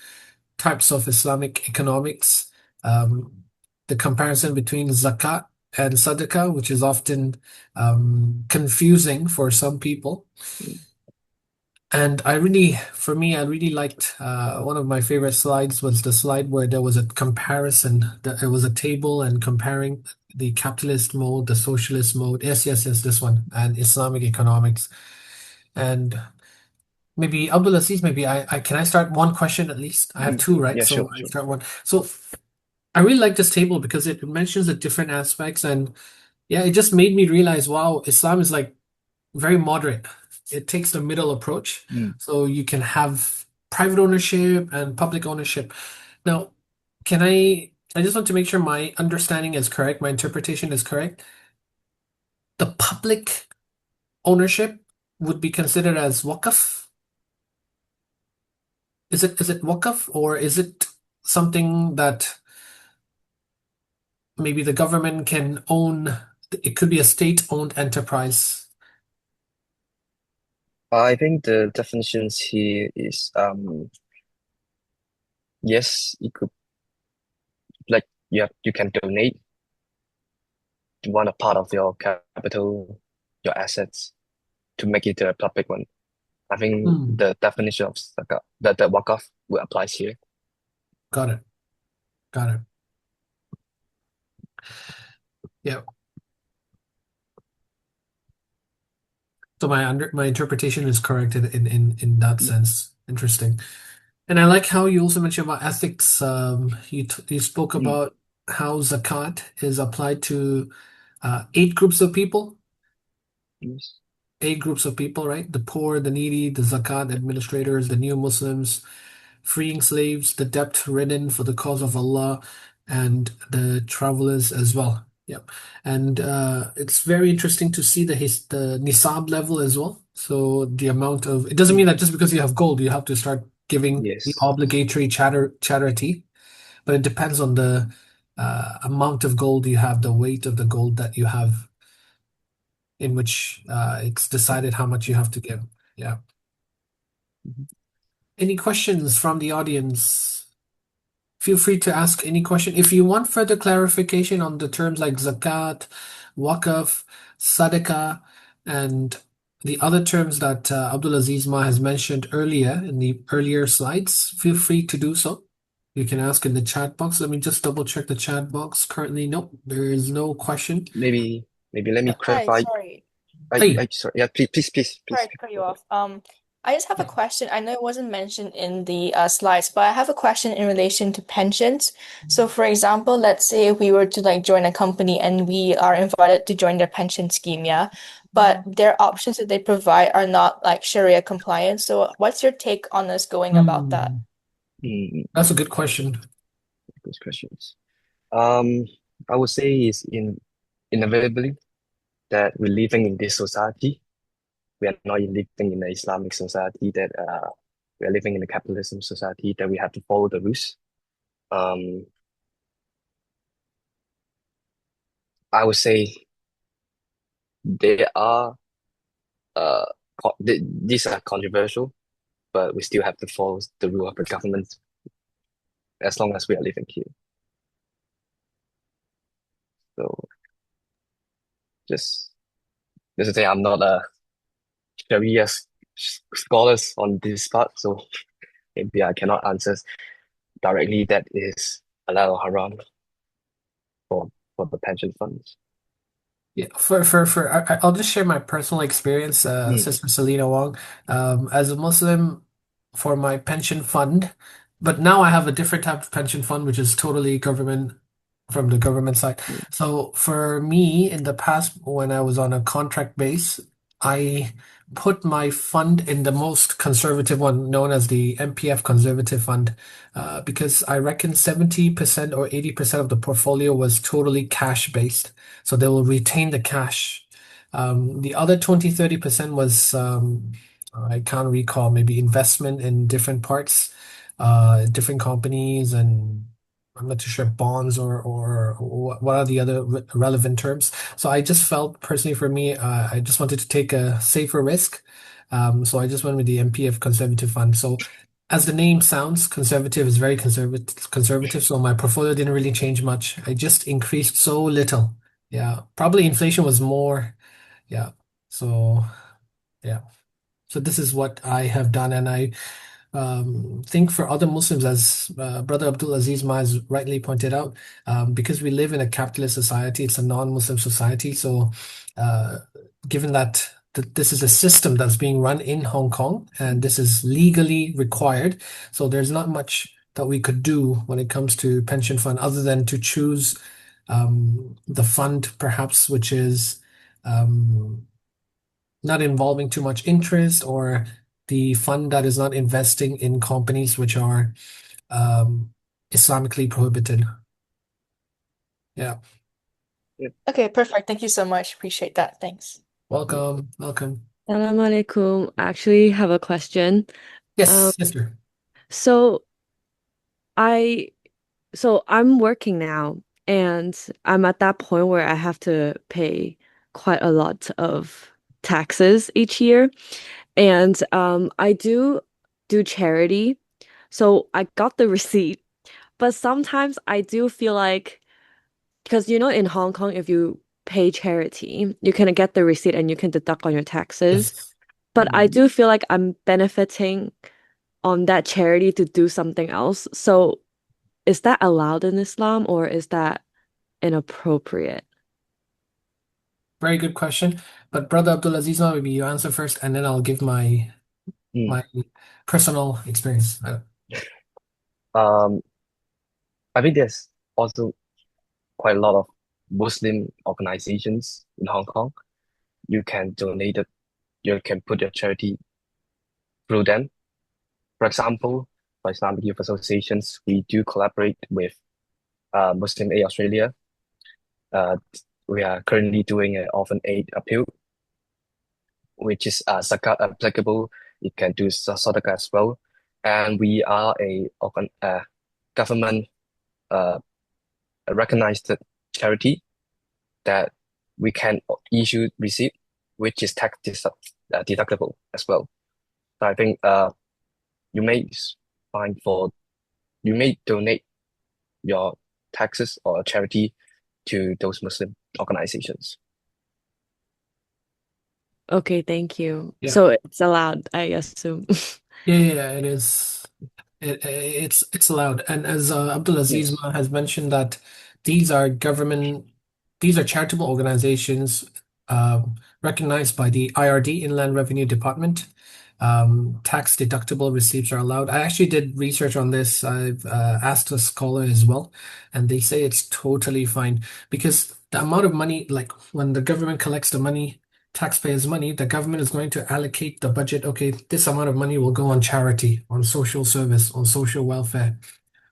types of Islamic economics, um, the comparison between zakat and sadaqah, which is often confusing for some people. mm, And for me, I really liked one of my favorite slides was the slide where there was a comparison. It was a table and comparing the capitalist mode, the socialist mode. Yes, yes, yes, this one, and Islamic economics. And maybe Abdul Aziz, maybe I can I start one question at least? I have two, right? yeah, So sure, I sure. start one. So I really like this table because it mentions the different aspects, and yeah, it just made me realize, wow, Islam is like very moderate. It takes the middle approach. Mm, So you can have private ownership and public ownership. Now, I just want to make sure my understanding is correct, my interpretation is correct. The public ownership would be considered as waqf. Is it waqf or is it something that maybe the government can own? It could be a state-owned enterprise. I think the definitions here is yes, it could like you can donate one a part of your capital, your assets to make it a public one. I think Hmm, the definition of zakat, the wakaf will apply here. got it. Got it. Yeah. So my interpretation is correct in that Mm, sense. Interesting. And I like how you also mentioned about ethics. You spoke mm, about how zakat is applied to eight groups of people. yes. Eight groups of people, right? The poor, the needy, the zakat administrators, the new Muslims, freeing slaves, the debt-ridden for the cause of Allah, and the travelers as well. Yep. And it's very interesting to see the nisab level as well. So the amount of it doesn't Mm, mean that just because you have gold, you have to start giving the yes. obligatory charity, but it depends on the amount of gold you have, the weight of the gold that you have, in which it's decided how much you have to give. Yeah. Mhm. Any questions from the audience? Feel free to ask any question. If you want further clarification on the terms like zakat, waqf, sadaqah, and the other terms that Abdul Aziz Ma has mentioned earlier in the earlier slides, feel free to do so. You can ask in the chat box. Let me just double check the chat box. Currently, nope, there is no question. Maybe let me Yeah. Hi, clarify. sorry. Hey. Sorry. Yeah, please. Sorry to cut you off. I just have a question. I know it wasn't mentioned in the slides, but I have a question in relation to pensions. So, for example, let's say we were to like join a company and we are invited to join their pension scheme, yeah, but their options that they provide are not like Sharia compliant. So, what's your take on us going about that? Hmm. That's a Mm. good question. Good questions. Um, I would say is inevitably that we're living in this society. We are not living in an Islamic society that we are living in a capitalism society that we have to follow the rules. Um, I would say they are uh these are controversial, but we still have to follow the rule of the government as long as we are living here. So just just to say, I'm not a Sharia scholars on this part, so maybe I cannot answer directly that is halal or haram for the pension funds. Yeah, I'll just share my personal experience, Mm, Sister Selena Wong, as a Muslim for my pension fund. But now I have a different type of pension fund, which is totally government from the government side. mm, So for me, in the past, when I was on a contract base, I put my fund in the most conservative one, known as the MPF Conservative Fund, because I reckon 70% or 80% of the portfolio was totally cash based. So they will retain the cash. The other 20-30% was, I can't recall, maybe investment in different parts, different companies, and I'm not too sure, bonds or what are the other relevant terms. So I just felt personally for me, I just wanted to take a safer risk. So I just went with the MPF Conservative Fund. So as the name sounds, conservative is very conservative. So my portfolio didn't really change much. I just increased so little. Yeah, probably inflation was more. Yeah. So yeah. So this is what I have done, and I think for other Muslims, as Brother Abdul Aziz Ma has rightly pointed out, because we live in a capitalist society, it's a non-Muslim society. So, uh, given that this is a system that's being run in Hong Kong and this is legally required, so there's not much that we could do when it comes to pension fund other than to choose the fund, perhaps, which is um, not involving too much interest, or the fund that is not investing in companies which are um, Islamically prohibited. Yeah. Okay, perfect. Thank you so much. Appreciate that. Thanks. Welcome. Welcome. Assalamu alaikum. I actually have a question. Um, Yes, yes, sir. so I I'm working now and I'm at that point where I have to pay quite a lot of taxes each year. And I do charity. So I got the receipt, but sometimes I do feel like because in Hong Kong if you pay charity, you can get the receipt and you can deduct on your taxes. Yes. But I Mhm. do feel like I'm benefiting on that charity to do something else. So is that allowed in Islam or is that inappropriate? Very good question. But Brother Abdul Aziz, maybe you answer first, and then I'll give my Mm. my personal experience. Um, I think there's also quite a lot of Muslim organizations in Hong Kong. You can donate it, you can put your charity through them. For example, for Islamic Youth Associations, we do collaborate with Muslim Aid Australia. Uh, we are currently doing an orphan aid appeal, which is zakat applicable. You can do sadaqah as well. And we are a government uh, recognized charity that we can issue receipt, which is deductible as well. So I think you may find for you may donate your taxes or charity to those Muslim organizations. Okay, thank you. Yeah. So it's allowed, I assume. Yeah, it is. It's allowed. And as Abdul Aziz Yes. Ma has mentioned that these are government, these are charitable organizations recognized by the IRD, Inland Revenue Department. Tax deductible receipts are allowed. I actually did research on this. I've asked a scholar as well, and they say it's totally fine because the amount of money, like when the government collects the money, taxpayers' money, the government is going to allocate the budget. Okay, this amount of money will go on charity, on social service, on social welfare.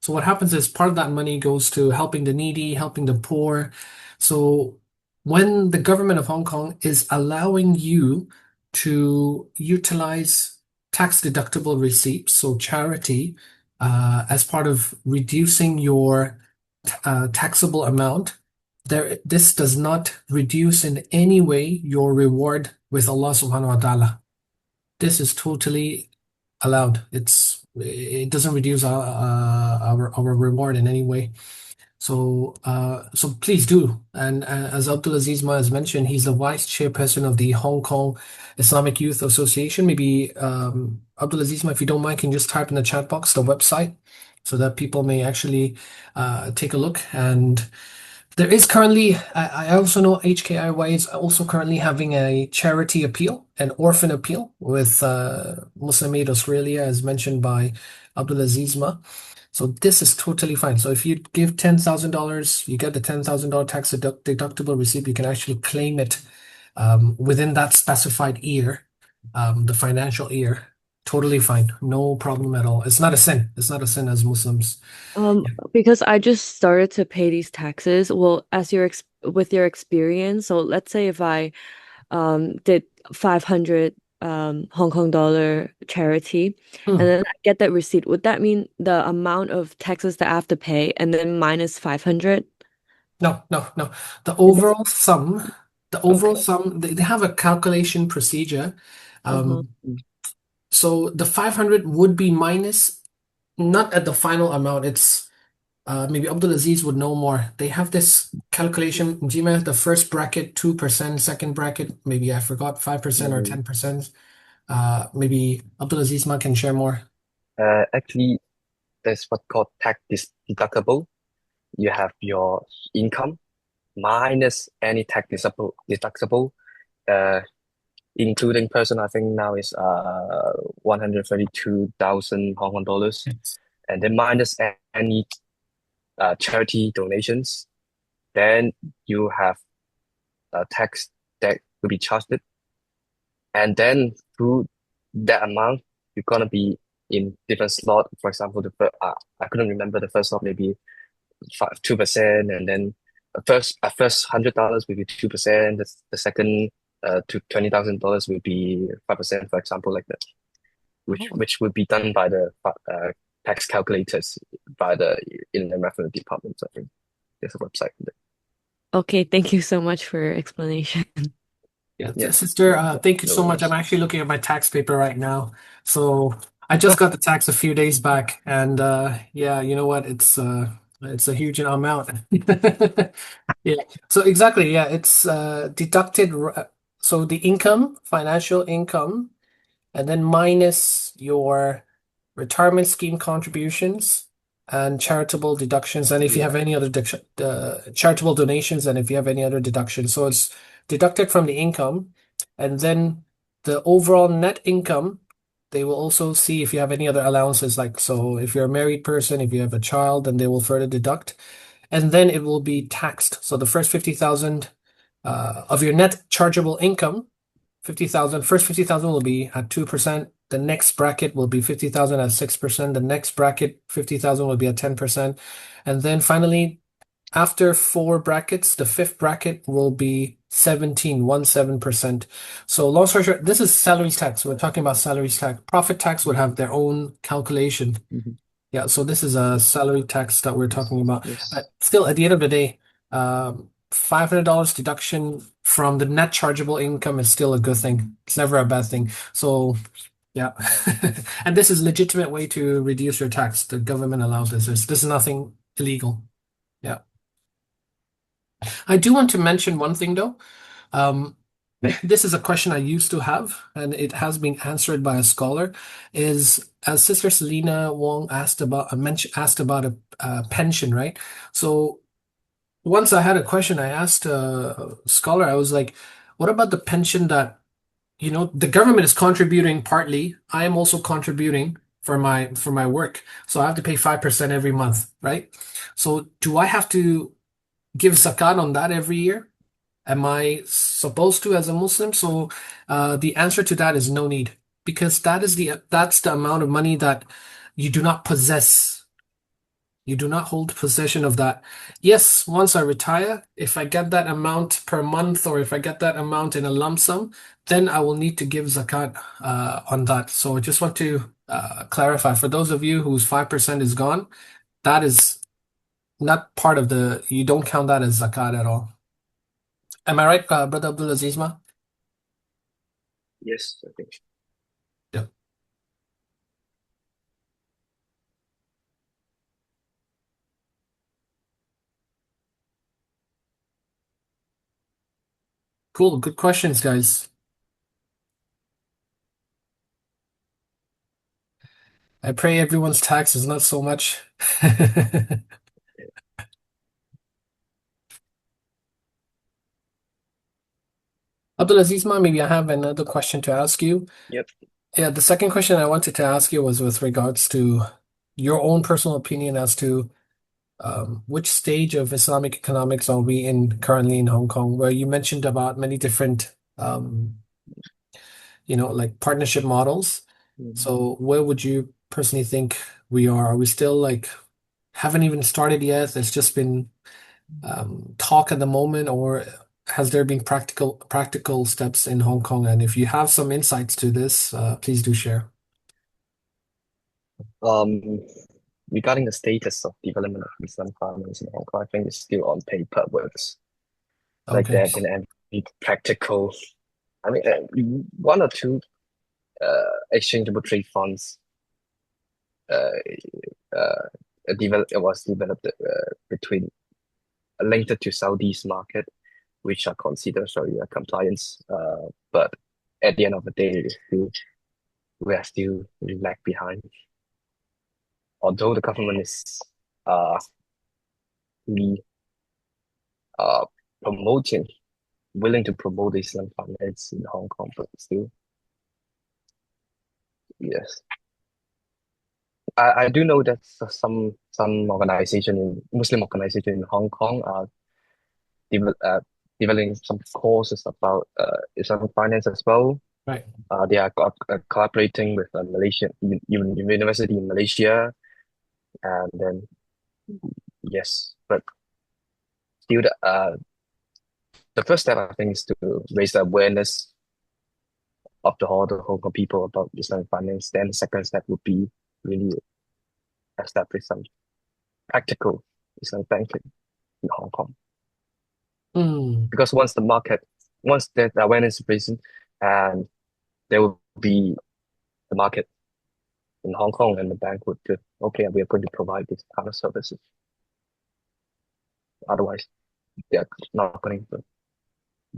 So what happens is part of that money goes to helping the needy, helping the poor. So when the government of Hong Kong is allowing you to utilize tax deductible receipts, so charity, as part of reducing your taxable amount, this does not reduce in any way your reward with Allah subhanahu wa ta'ala. This is totally allowed. It doesn't reduce our reward in any way. So please do. And as Abdul Aziz Ma has mentioned, he's the vice chairperson of the Hong Kong Islamic Youth Association. Maybe Abdul Aziz Ma, if you don't mind, can you just type in the chat box the website so that people may actually take a look. And there is currently, I also know HKIY is also currently having a charity appeal, an orphan appeal with Muslim Aid Australia, as mentioned by Abdul Aziz Ma. So this is totally fine. So if you give $10,000, you get the $10,000 tax deductible receipt. You can actually claim it within that specified year, the financial year. Totally fine. No problem at all. It's not a sin. It's not a sin as Muslims. Because I just started to pay these taxes. Well, as your ex with your experience, so let's say if I did 500 Hong Kong dollar charity, and Hmm. then I get that receipt. Would that mean the amount of taxes that I have to pay and then minus 500? No, no, no. The Is it? overall sum, the overall Okay. sum, they have a calculation procedure. Uh-huh. Um, so the 500 would be minus, not at the final amount. It's maybe Abdul Aziz would know more. They have this calculation. Jima, the first bracket 2%, second bracket maybe I forgot 5% or Mm, 10%. Maybe Abdul Aziz Ma can share more. actually, there's what called tax deductible. You have your income minus any tax deductible, uh, including person, I think now is 132,000 Hong Kong dollars, and then minus any charity donations. Then you have a tax that will be charged, and then through that amount, you're gonna be in different slot. For example, I couldn't remember the first slot, maybe 2%, and then first $100 will be 2%. The second to $20,000 will be 5%, for example, like that, Oh. which would be done by the tax calculators by the Inland Revenue Department. So I think there's a website for that. Okay, thank you so much for your explanation. Yeah, Yeah, sister, thank you no so much. I'm worries. actually looking at my tax paper right now. So I just got the tax a few days back, and yeah, you know what? It's a huge amount. Yeah. So exactly, yeah, it's deducted. So the income, financial income, and then minus your retirement scheme contributions and charitable deductions, and if you Yeah, have any other charitable donations, and if you have any other deductions. So it's deducted from the income, and then the overall net income, they will also see if you have any other allowances, like so if you're a married person, if you have a child, then they will further deduct, and then it will be taxed. So the first 50,000 of your net chargeable income, 50,000. First 50,000 will be at 2%. The next bracket will be 50,000 at 6%. The next bracket, 50,000 will be at 10%. And then finally, after four brackets, the fifth bracket will be 17%. So long story short, this is salaries tax. We're talking about salaries tax. Profit tax would have their own calculation. mhm, Yeah, so this is a yeah, salary tax that we're yes, talking about. yes. But still, at the end of the day, $500 deduction from the net chargeable income is still a good thing. It's never a bad thing. So, yeah. And this is legitimate way to reduce your tax. The government allows this. This is nothing illegal. Yeah. I do want to mention one thing though. Um, this is a question I used to have, and it has been answered by a scholar. Is as Sister Selena Wong asked about a pension, right? So once I had a question, I asked a scholar. I was like, "What about the pension that the government is contributing partly? I am also contributing for my work, so I have to pay 5% every month, right? So do I have to give zakat on that every year?" Am I supposed to as a Muslim? So the answer to that is no need, because that's the amount of money that you do not possess. You do not hold possession of that. Yes, once I retire, if I get that amount per month or if I get that amount in a lump sum, then I will need to give zakat on that. So I just want to clarify for those of you whose 5% is gone, that is not part of you don't count that as zakat at all. Am I right, Brother Abdul Aziz Ma? Yes, I think. Yeah. Cool. Good questions, guys. I pray everyone's tax is not so much. Abdul Aziz Ma, maybe I have another question to ask you. Yep. Yeah, the second question I wanted to ask you was with regards to your own personal opinion as to which stage of Islamic economics are we in currently in Hong Kong, where you mentioned about many different, like partnership models. Mm. So where would you personally think we are? Are we still like haven't even started yet? It's just been talk at the moment, or has there been practical steps in Hong Kong? And if you have some insights to this, please do share. Um, Regarding the status of development of Islamic finance in Hong Kong, I think it's still on paper works. Like Okay. there have been any practical, I mean, one or two exchangeable trade funds uh, uh, it was developed between linked to Saudi's market, which are considered Sharia compliance. But at the end of the day, we are still lag behind. Although the government is uh, really uh, promoting, willing to promote Islam finance in Hong Kong, but still, yes. I do know that some organization in Muslim organization in Hong Kong are devel developing some courses about Islamic finance as well. Right. They are collaborating with a Malaysian university in Malaysia, and then yes, but still the first step I think is to raise the awareness of the Hong Kong people about Islamic finance. Then the second step would be really establish some practical Islamic banking in Hong Kong. Mm, Because once that awareness is raised, and there will be the market in Hong Kong, and the bank would go, okay, we are going to provide this kind of services. Otherwise, they are not going to,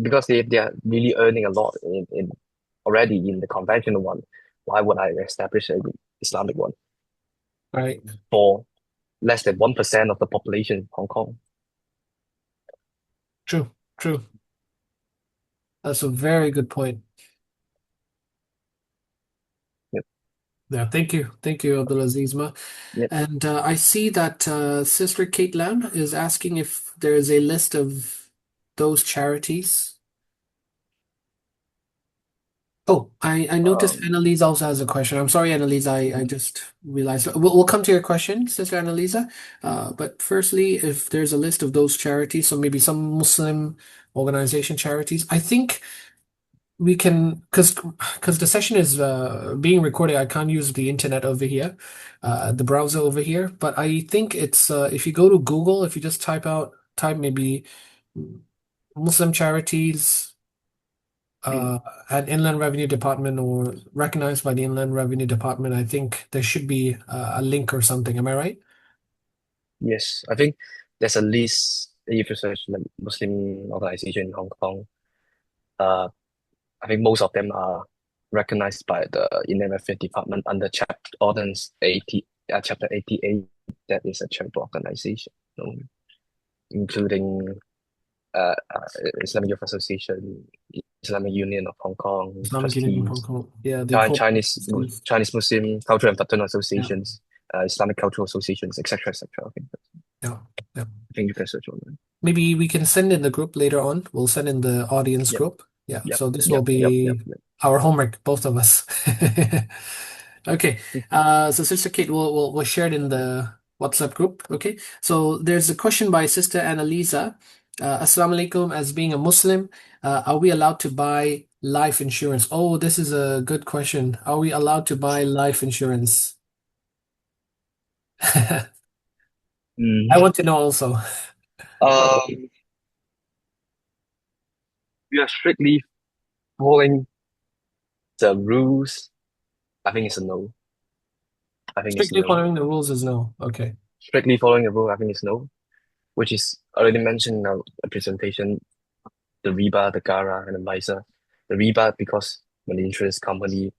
because they are really earning a lot in already in the conventional one. Why would I establish an Islamic one right. for less than 1% of the population in Hong Kong? True. True. That's a very good point. Yep. Yeah. Thank you. Thank you, Abdul Aziz Ma. Yep. And I see that Sister Kate Lam is asking if there is a list of those charities. Oh, I noticed Um, Annalisa also has a question. I'm sorry, Annalisa, I just realized. We'll come to your question, Sister Annalisa. But firstly, if there's a list of those charities, so maybe some Muslim organization charities, I think we can, because the session is being recorded. I can't use the internet over here, the browser over here. But I think it's if you go to Google, if you just type maybe Muslim charities mm, at Inland Revenue Department or recognized by the Inland Revenue Department, I think there should be a link or something. Am I right? yes, I think there's a list if you search like Muslim organization in Hong Kong. Uh, I think most of them are recognized by the Inland Revenue Department under Chapter 88. That is a charitable organization, including uh, uh, Islamic Youth Association, Islamic Union of Hong Kong, Islamic Union of Hong trustees, Kong. Yeah, they incorporate Muslims. Chinese Muslim Cultural and Fraternal Yeah, Associations, Islamic Cultural Associations, etc., etc. yeah, yeah. I think you can search online. Maybe we can send in the group later on. We'll send in the audience Yep, group. Yeah, yep, so this will yep, yep, yep, be yep. our homework, both of us. Okay. So Sister Kate will share it in the WhatsApp group. Okay. So there's a question by Sister Annalisa. Assalamu alaikum. As being a Muslim, are we allowed to buy life insurance? Oh, this is a good question. Are we allowed to buy life insurance? I Mm. want to know also. Um, we are strictly following the rules. I think it's a no. I think it's a Strictly no. following the rules is no. Okay. Strictly following the rule, I think it's no, which is already mentioned in our presentation, the riba, the gara, and the miser. The riba, because when the insurance company,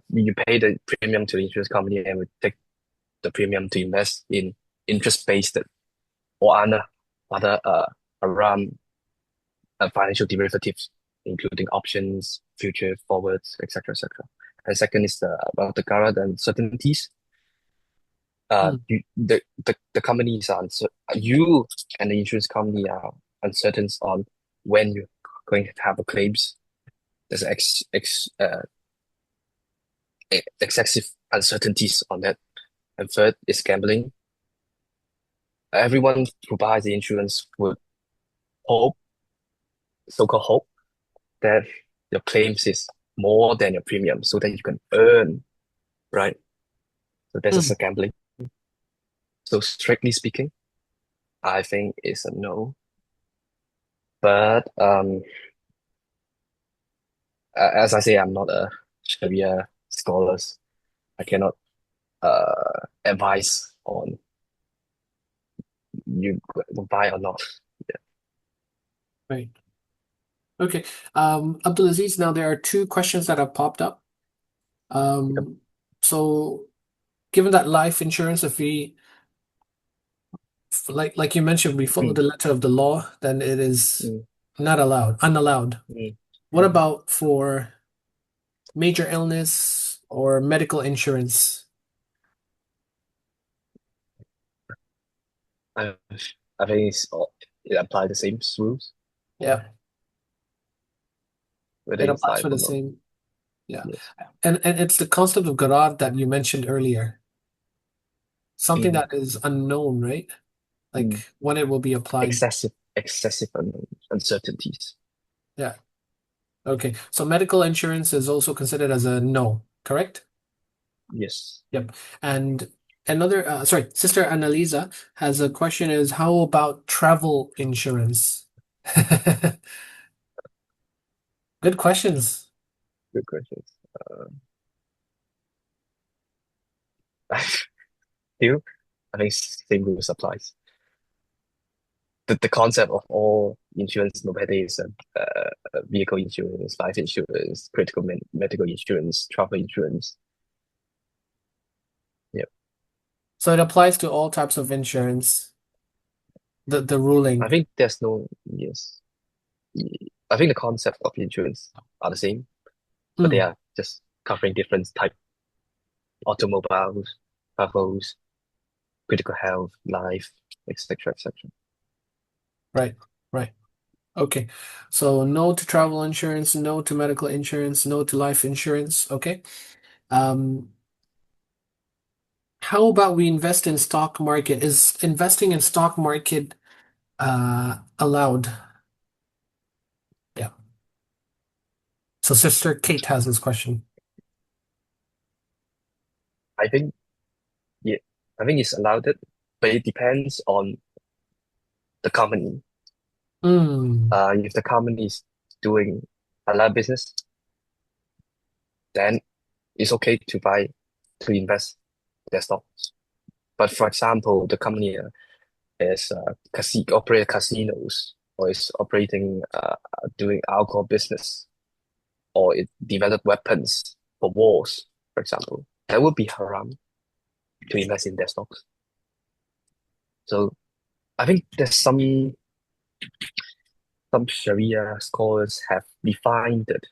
you pay the premium to the insurance company and we take the premium to invest in interest-based or other around financial derivatives, including options, future forwards, etc., etc. And second is about the gara, the uncertainties. Hmm. The companies are you and the insurance company are uncertain on when you're going to have a claims. There's excessive uncertainties on that. And third is gambling. Everyone who buys the insurance would hope so-called hope that your claims is more than your premium so that you can earn, right? So that's Mm, just a gambling. So strictly speaking, I think it's a no. But as I say, I'm not a Sharia scholar. I cannot advise on you buy or not. Yeah. right. Okay. Abdul Aziz, now there are two questions that have popped up. Yep. Um, so given that life insurance, if we like you mentioned, we follow Mm, the letter of the law, then it is mm, not allowed, unallowed. mm, What mm. about for major illness or medical insurance? I, I think it apply the same rules, Yeah, whether it it's applies life for the or not. same. Yeah. Yes. And it's the concept of garar that you mentioned earlier. Something Mm, that is unknown, right? mm. Like when it will be applied. Excessive uncertainties. Yeah. Okay. So medical insurance is also considered as a no, correct? Yes. Yep. And another, sorry, Sister Annalisa has a question is how about travel insurance? Good questions. Good questions. Uh, Still, I think same rules applies. The concept of all insurance, no matter it's a vehicle insurance, life insurance, medical insurance, travel insurance. Yeah, So it applies to all types of insurance, the I ruling. think there's no yes. I think the concept of insurance are the same, but they Mm, are just covering different type automobiles, travels, critical health, life, etc., etc. right, right. Okay. So no to travel insurance, no to medical insurance, no to life insurance. Okay. Um, how about we invest in stock market? Is investing in stock market allowed? Yeah. So Sister Kate has this question. I think yeah, I think it's allowed it, but it depends on the company. Mm, If the company is doing halal business, then it's okay to invest their stocks. But for example, the company is operate casinos or is operating doing alcohol business or it develop weapons for wars, for example, that would be haram to invest in their stocks. So I think there's some Sharia scholars have defined it,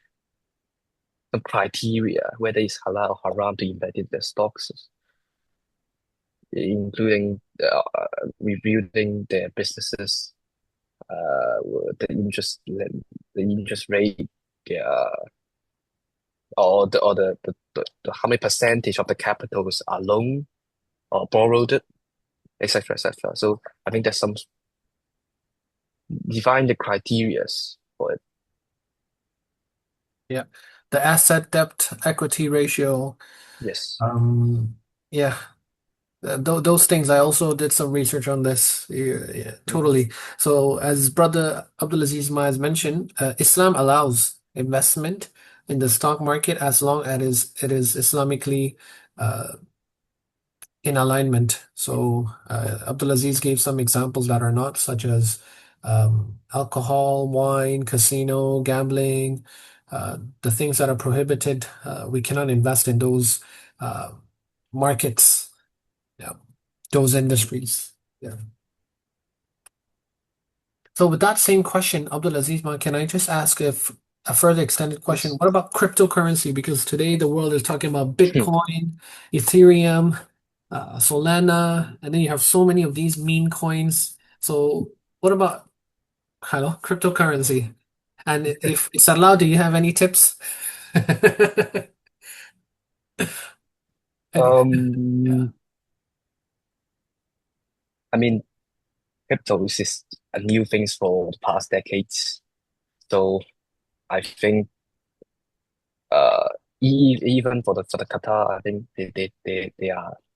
some criteria whether it's halal or haram to invest in their stocks, including reviewing their businesses, the the interest rate, their or the how many percentage of the capitals are loaned or borrowed, etc., etc. So I think there's some define the criterias for it. yeah. The asset debt equity ratio. Yes. Um, yeah. Th those things, I also did some research on this. Yeah, yeah, Mm, totally. So, as Brother Abdul Aziz Ma has mentioned, Islam allows investment in the stock market as long as it is Islamically uh, in alignment. So, Abdul Aziz gave some examples that are not, such as alcohol, wine, casino, gambling, the things that are prohibited. We cannot invest in those uh, markets. Yeah, those industries. Yeah. So with that same question, Abdul Aziz, man, can I just ask if a further extended question? yes. What about cryptocurrency? Because today the world is talking about Bitcoin, Ethereum, Solana, and then you have so many of these meme coins. So what about, hello, cryptocurrency? And if it's allowed, do you have any tips? Any, yeah. Um, I mean, crypto is a new things for the past decades. So I think uh even for the Qatar, I think they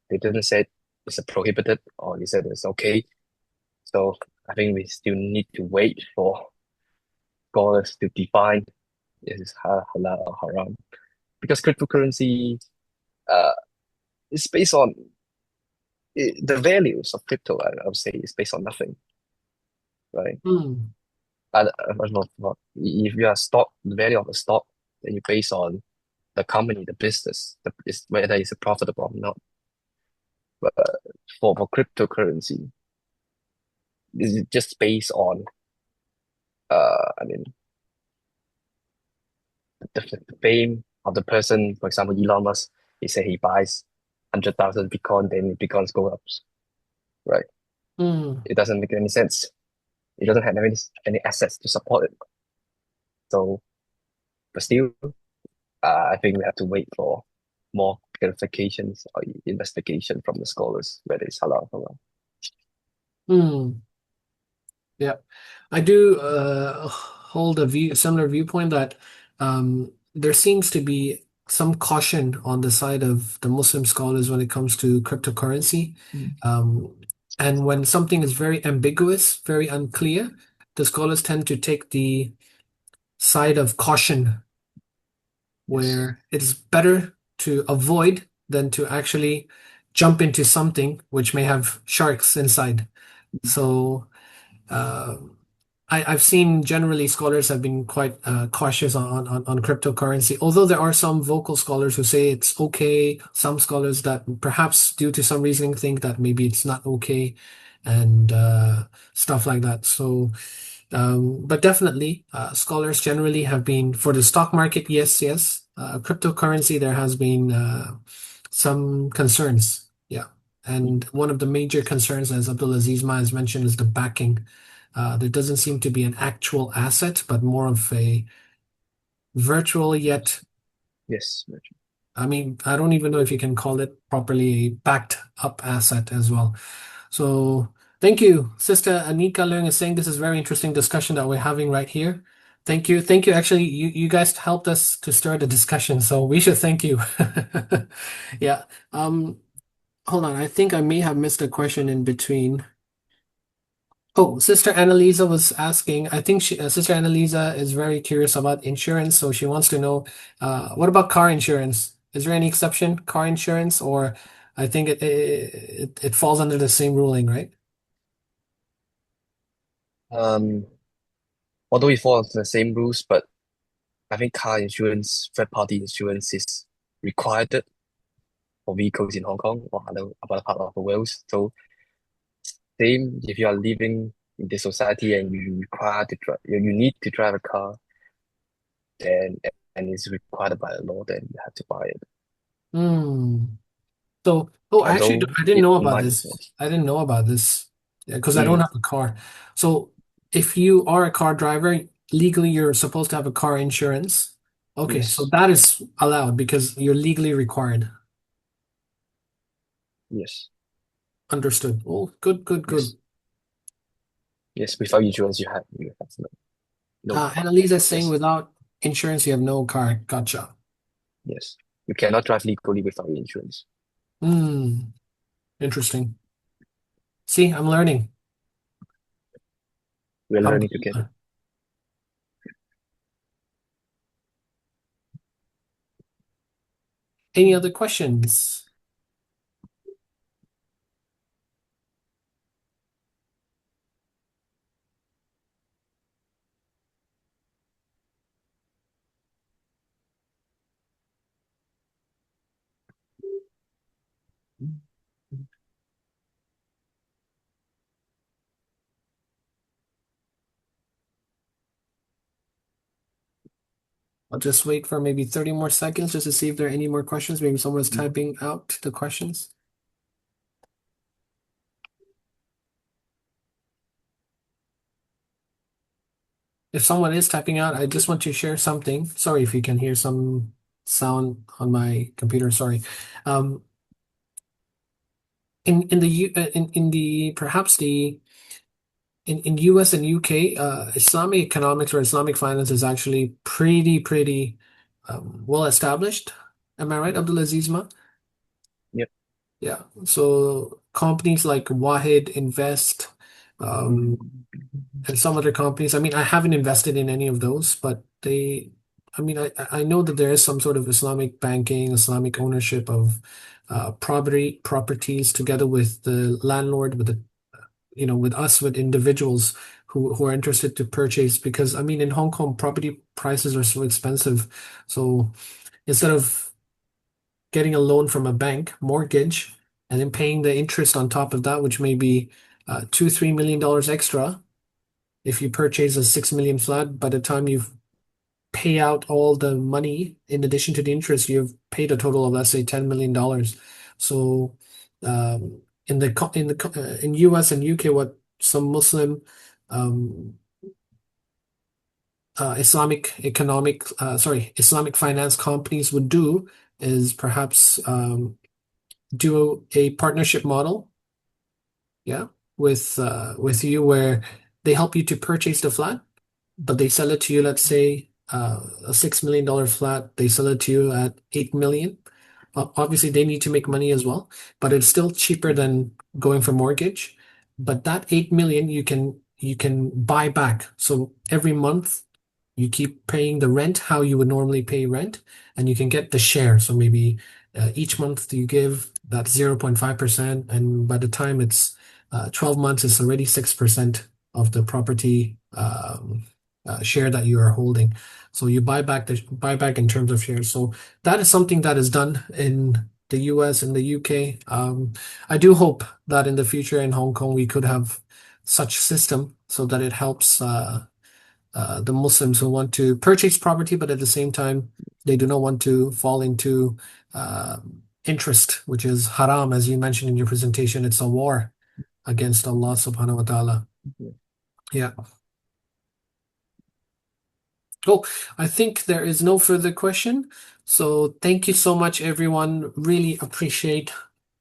didn't say it's a prohibited or they said it's okay. So I think we still need to wait for scholars to define is halal or haram because cryptocurrency uh is based on the values of crypto. I would say is based on nothing, right? Mm, I don't know if you are stock the value of a stock, then you base on the company, the business, is whether it's profitable or not. But for cryptocurrency, this is just based on I mean the fame of the person. For example, Elon Musk, he said he buys 100,000 Bitcoin, then Bitcoins go up, right? mm, It doesn't make any sense. It doesn't have any assets to support it. So, but still, I think we have to wait for more clarifications or investigation from the scholars whether it's halal or not. mm. Yeah, I do hold similar viewpoint that there seems to be some caution on the side of the Muslim scholars when it comes to cryptocurrency. Mm. Um, and when something is very ambiguous, very unclear, the scholars tend to take the side of caution, Yes. where it is better to avoid than to actually jump into something which may have sharks inside. So. Uh, I've seen generally scholars have been quite cautious on cryptocurrency, although there are some vocal scholars who say it's okay, some scholars that perhaps due to some reasoning think that maybe it's not okay, and stuff like that. So, but definitely, scholars generally have been for the stock market, yes, yes. Cryptocurrency, there has been some concerns. Yeah. And one of the major concerns, as Abdul Aziz Ma has mentioned, is the backing. There doesn't seem to be an actual asset, but more of a virtual yet, Yes. I mean, I don't even know if you can call it properly a backed up asset as well. So thank you. Sister Anika Leung is saying this is very interesting discussion that we're having right here. Thank you. Thank you. Actually, you guys helped us to start the discussion, so we should thank you. Yeah. Um, Hold on. I think I may have missed a question in between. Oh, Sister Annalisa was asking. I think Sister Annalisa is very curious about insurance, so she wants to know, what about car insurance? Is there any exception, car insurance, or I think it falls under the same ruling, right? Um, although it falls under the same rules, but I think car insurance, third party insurance is required for vehicles in Hong Kong or other part of the world. So same if you are living in this society and you require to drive, you need to drive a car, then and it's required by the law, then you have to buy it. Hmm. So, oh, Although I didn't it know about might make this. sense. I didn't know about this because I don't Mm, have a car. So, if you are a car driver, legally you're supposed to have a car insurance. Okay, so yes, that is allowed because you're legally required. yes, Understood. Oh, good, good, yes, good. yes. Without insurance, you have no car. Annalisa is saying Yes, without insurance you have no car. Gotcha. yes. You cannot drive legally without insurance. Hmm. Interesting. See, I'm learning. We're learning together. Alhamdulillah. Any other questions? I'll just wait for maybe 30 more seconds just to see if there are any more questions. Maybe someone's Mm, typing out the questions. If someone is typing out, I just want to share something. Sorry if you can hear some sound on my computer. Sorry. Um, in the perhaps the in US and UK, Islamic economics or Islamic finance is actually pretty well established. Am I right, Abdul Aziz Ma? Yep. Yeah. So companies like Wahid Invest, um, and some other companies. I mean, I haven't invested in any of those, but I mean, I know that there is some sort of Islamic banking, Islamic ownership of properties together with the landlord, with the with us, with individuals who are interested to purchase. Because I mean, in Hong Kong, property prices are so expensive. So instead of getting a loan from a bank, mortgage, and then paying the interest on top of that, which may be $2, $3 million extra, if you purchase a 6 million flat, by the time you pay out all the money in addition to the interest, you've paid a total of, let's say, $10 million. So in US and UK, what some Muslim um, Islamic finance companies would do is perhaps do a partnership model, yeah, with you, where they help you to purchase the flat, but they sell it to you, let's say, a $6 million flat, they sell it to you at 8 million. Obviously, they need to make money as well, but it's still cheaper than going for mortgage. But that 8 million you can buy back. So every month you keep paying the rent how you would normally pay rent, and you can get the share. So maybe each month you give that 0.5%, and by the time it's 12 months, it's already 6% of the property share that you are holding. So you buy back in terms of shares. So that is something that is done in the US and the UK. I do hope that in the future in Hong Kong we could have such system so that it helps the Muslims who want to purchase property, but at the same time they do not want to fall into uh, interest, which is haram, as you mentioned in your presentation. It's a war against Allah subhanahu wa ta'ala. Yeah. Cool. I think there is no further question. So thank you so much, everyone. Really appreciate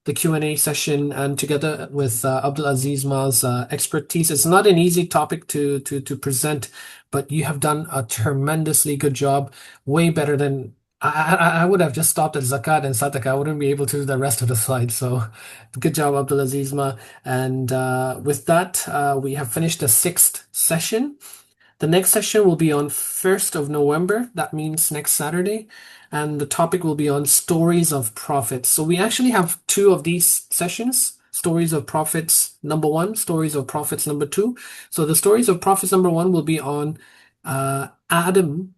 the Q&A session, and together with Abdul Aziz Ma's expertise. It's not an easy topic to present, but you have done a tremendously good job, way better than I would have just stopped at zakat and sadaqah. I wouldn't be able to do the rest of the slides. So good job, Abdul Aziz Ma. And with that, we have finished the sixth session. The next session will be on 1st of November. That means next Saturday. And the topic will be on stories of prophets. So we actually have two of these sessions, stories of prophets number one, stories of prophets number two. So the stories of prophets number one will be on Adam,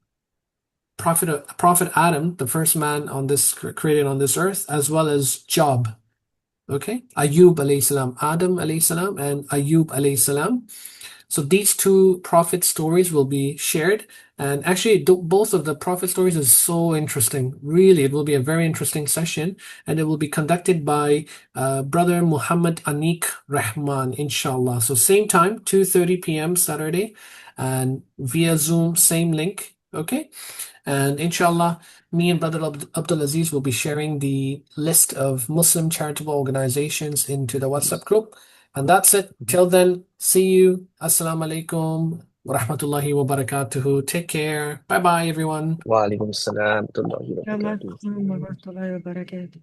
prophet Adam, the first man on this created on this earth, as well as Job. Okay, Ayub alayhi salam, Adam alayhi salam, and Ayub alayhi salam. So these two prophet stories will be shared. And actually, both of the prophet stories is so interesting. Really, it will be a very interesting session. And it will be conducted by Brother Muhammad Anik Rahman, inshallah. So same time, 2:30 p.m. Saturday. And via Zoom, same link. Okay. And inshallah, me and Brother Abdul Aziz will be sharing the list of Muslim charitable organizations into the WhatsApp group. And that's it. Till then, see you. Assalamu alaikum wa rahmatullahi wa barakatuhu. Take care. Bye bye, everyone. Wa alaikum assalam wa rahmatullahi wa السلام barakatuh. عليكم ورحمة الله وبركاته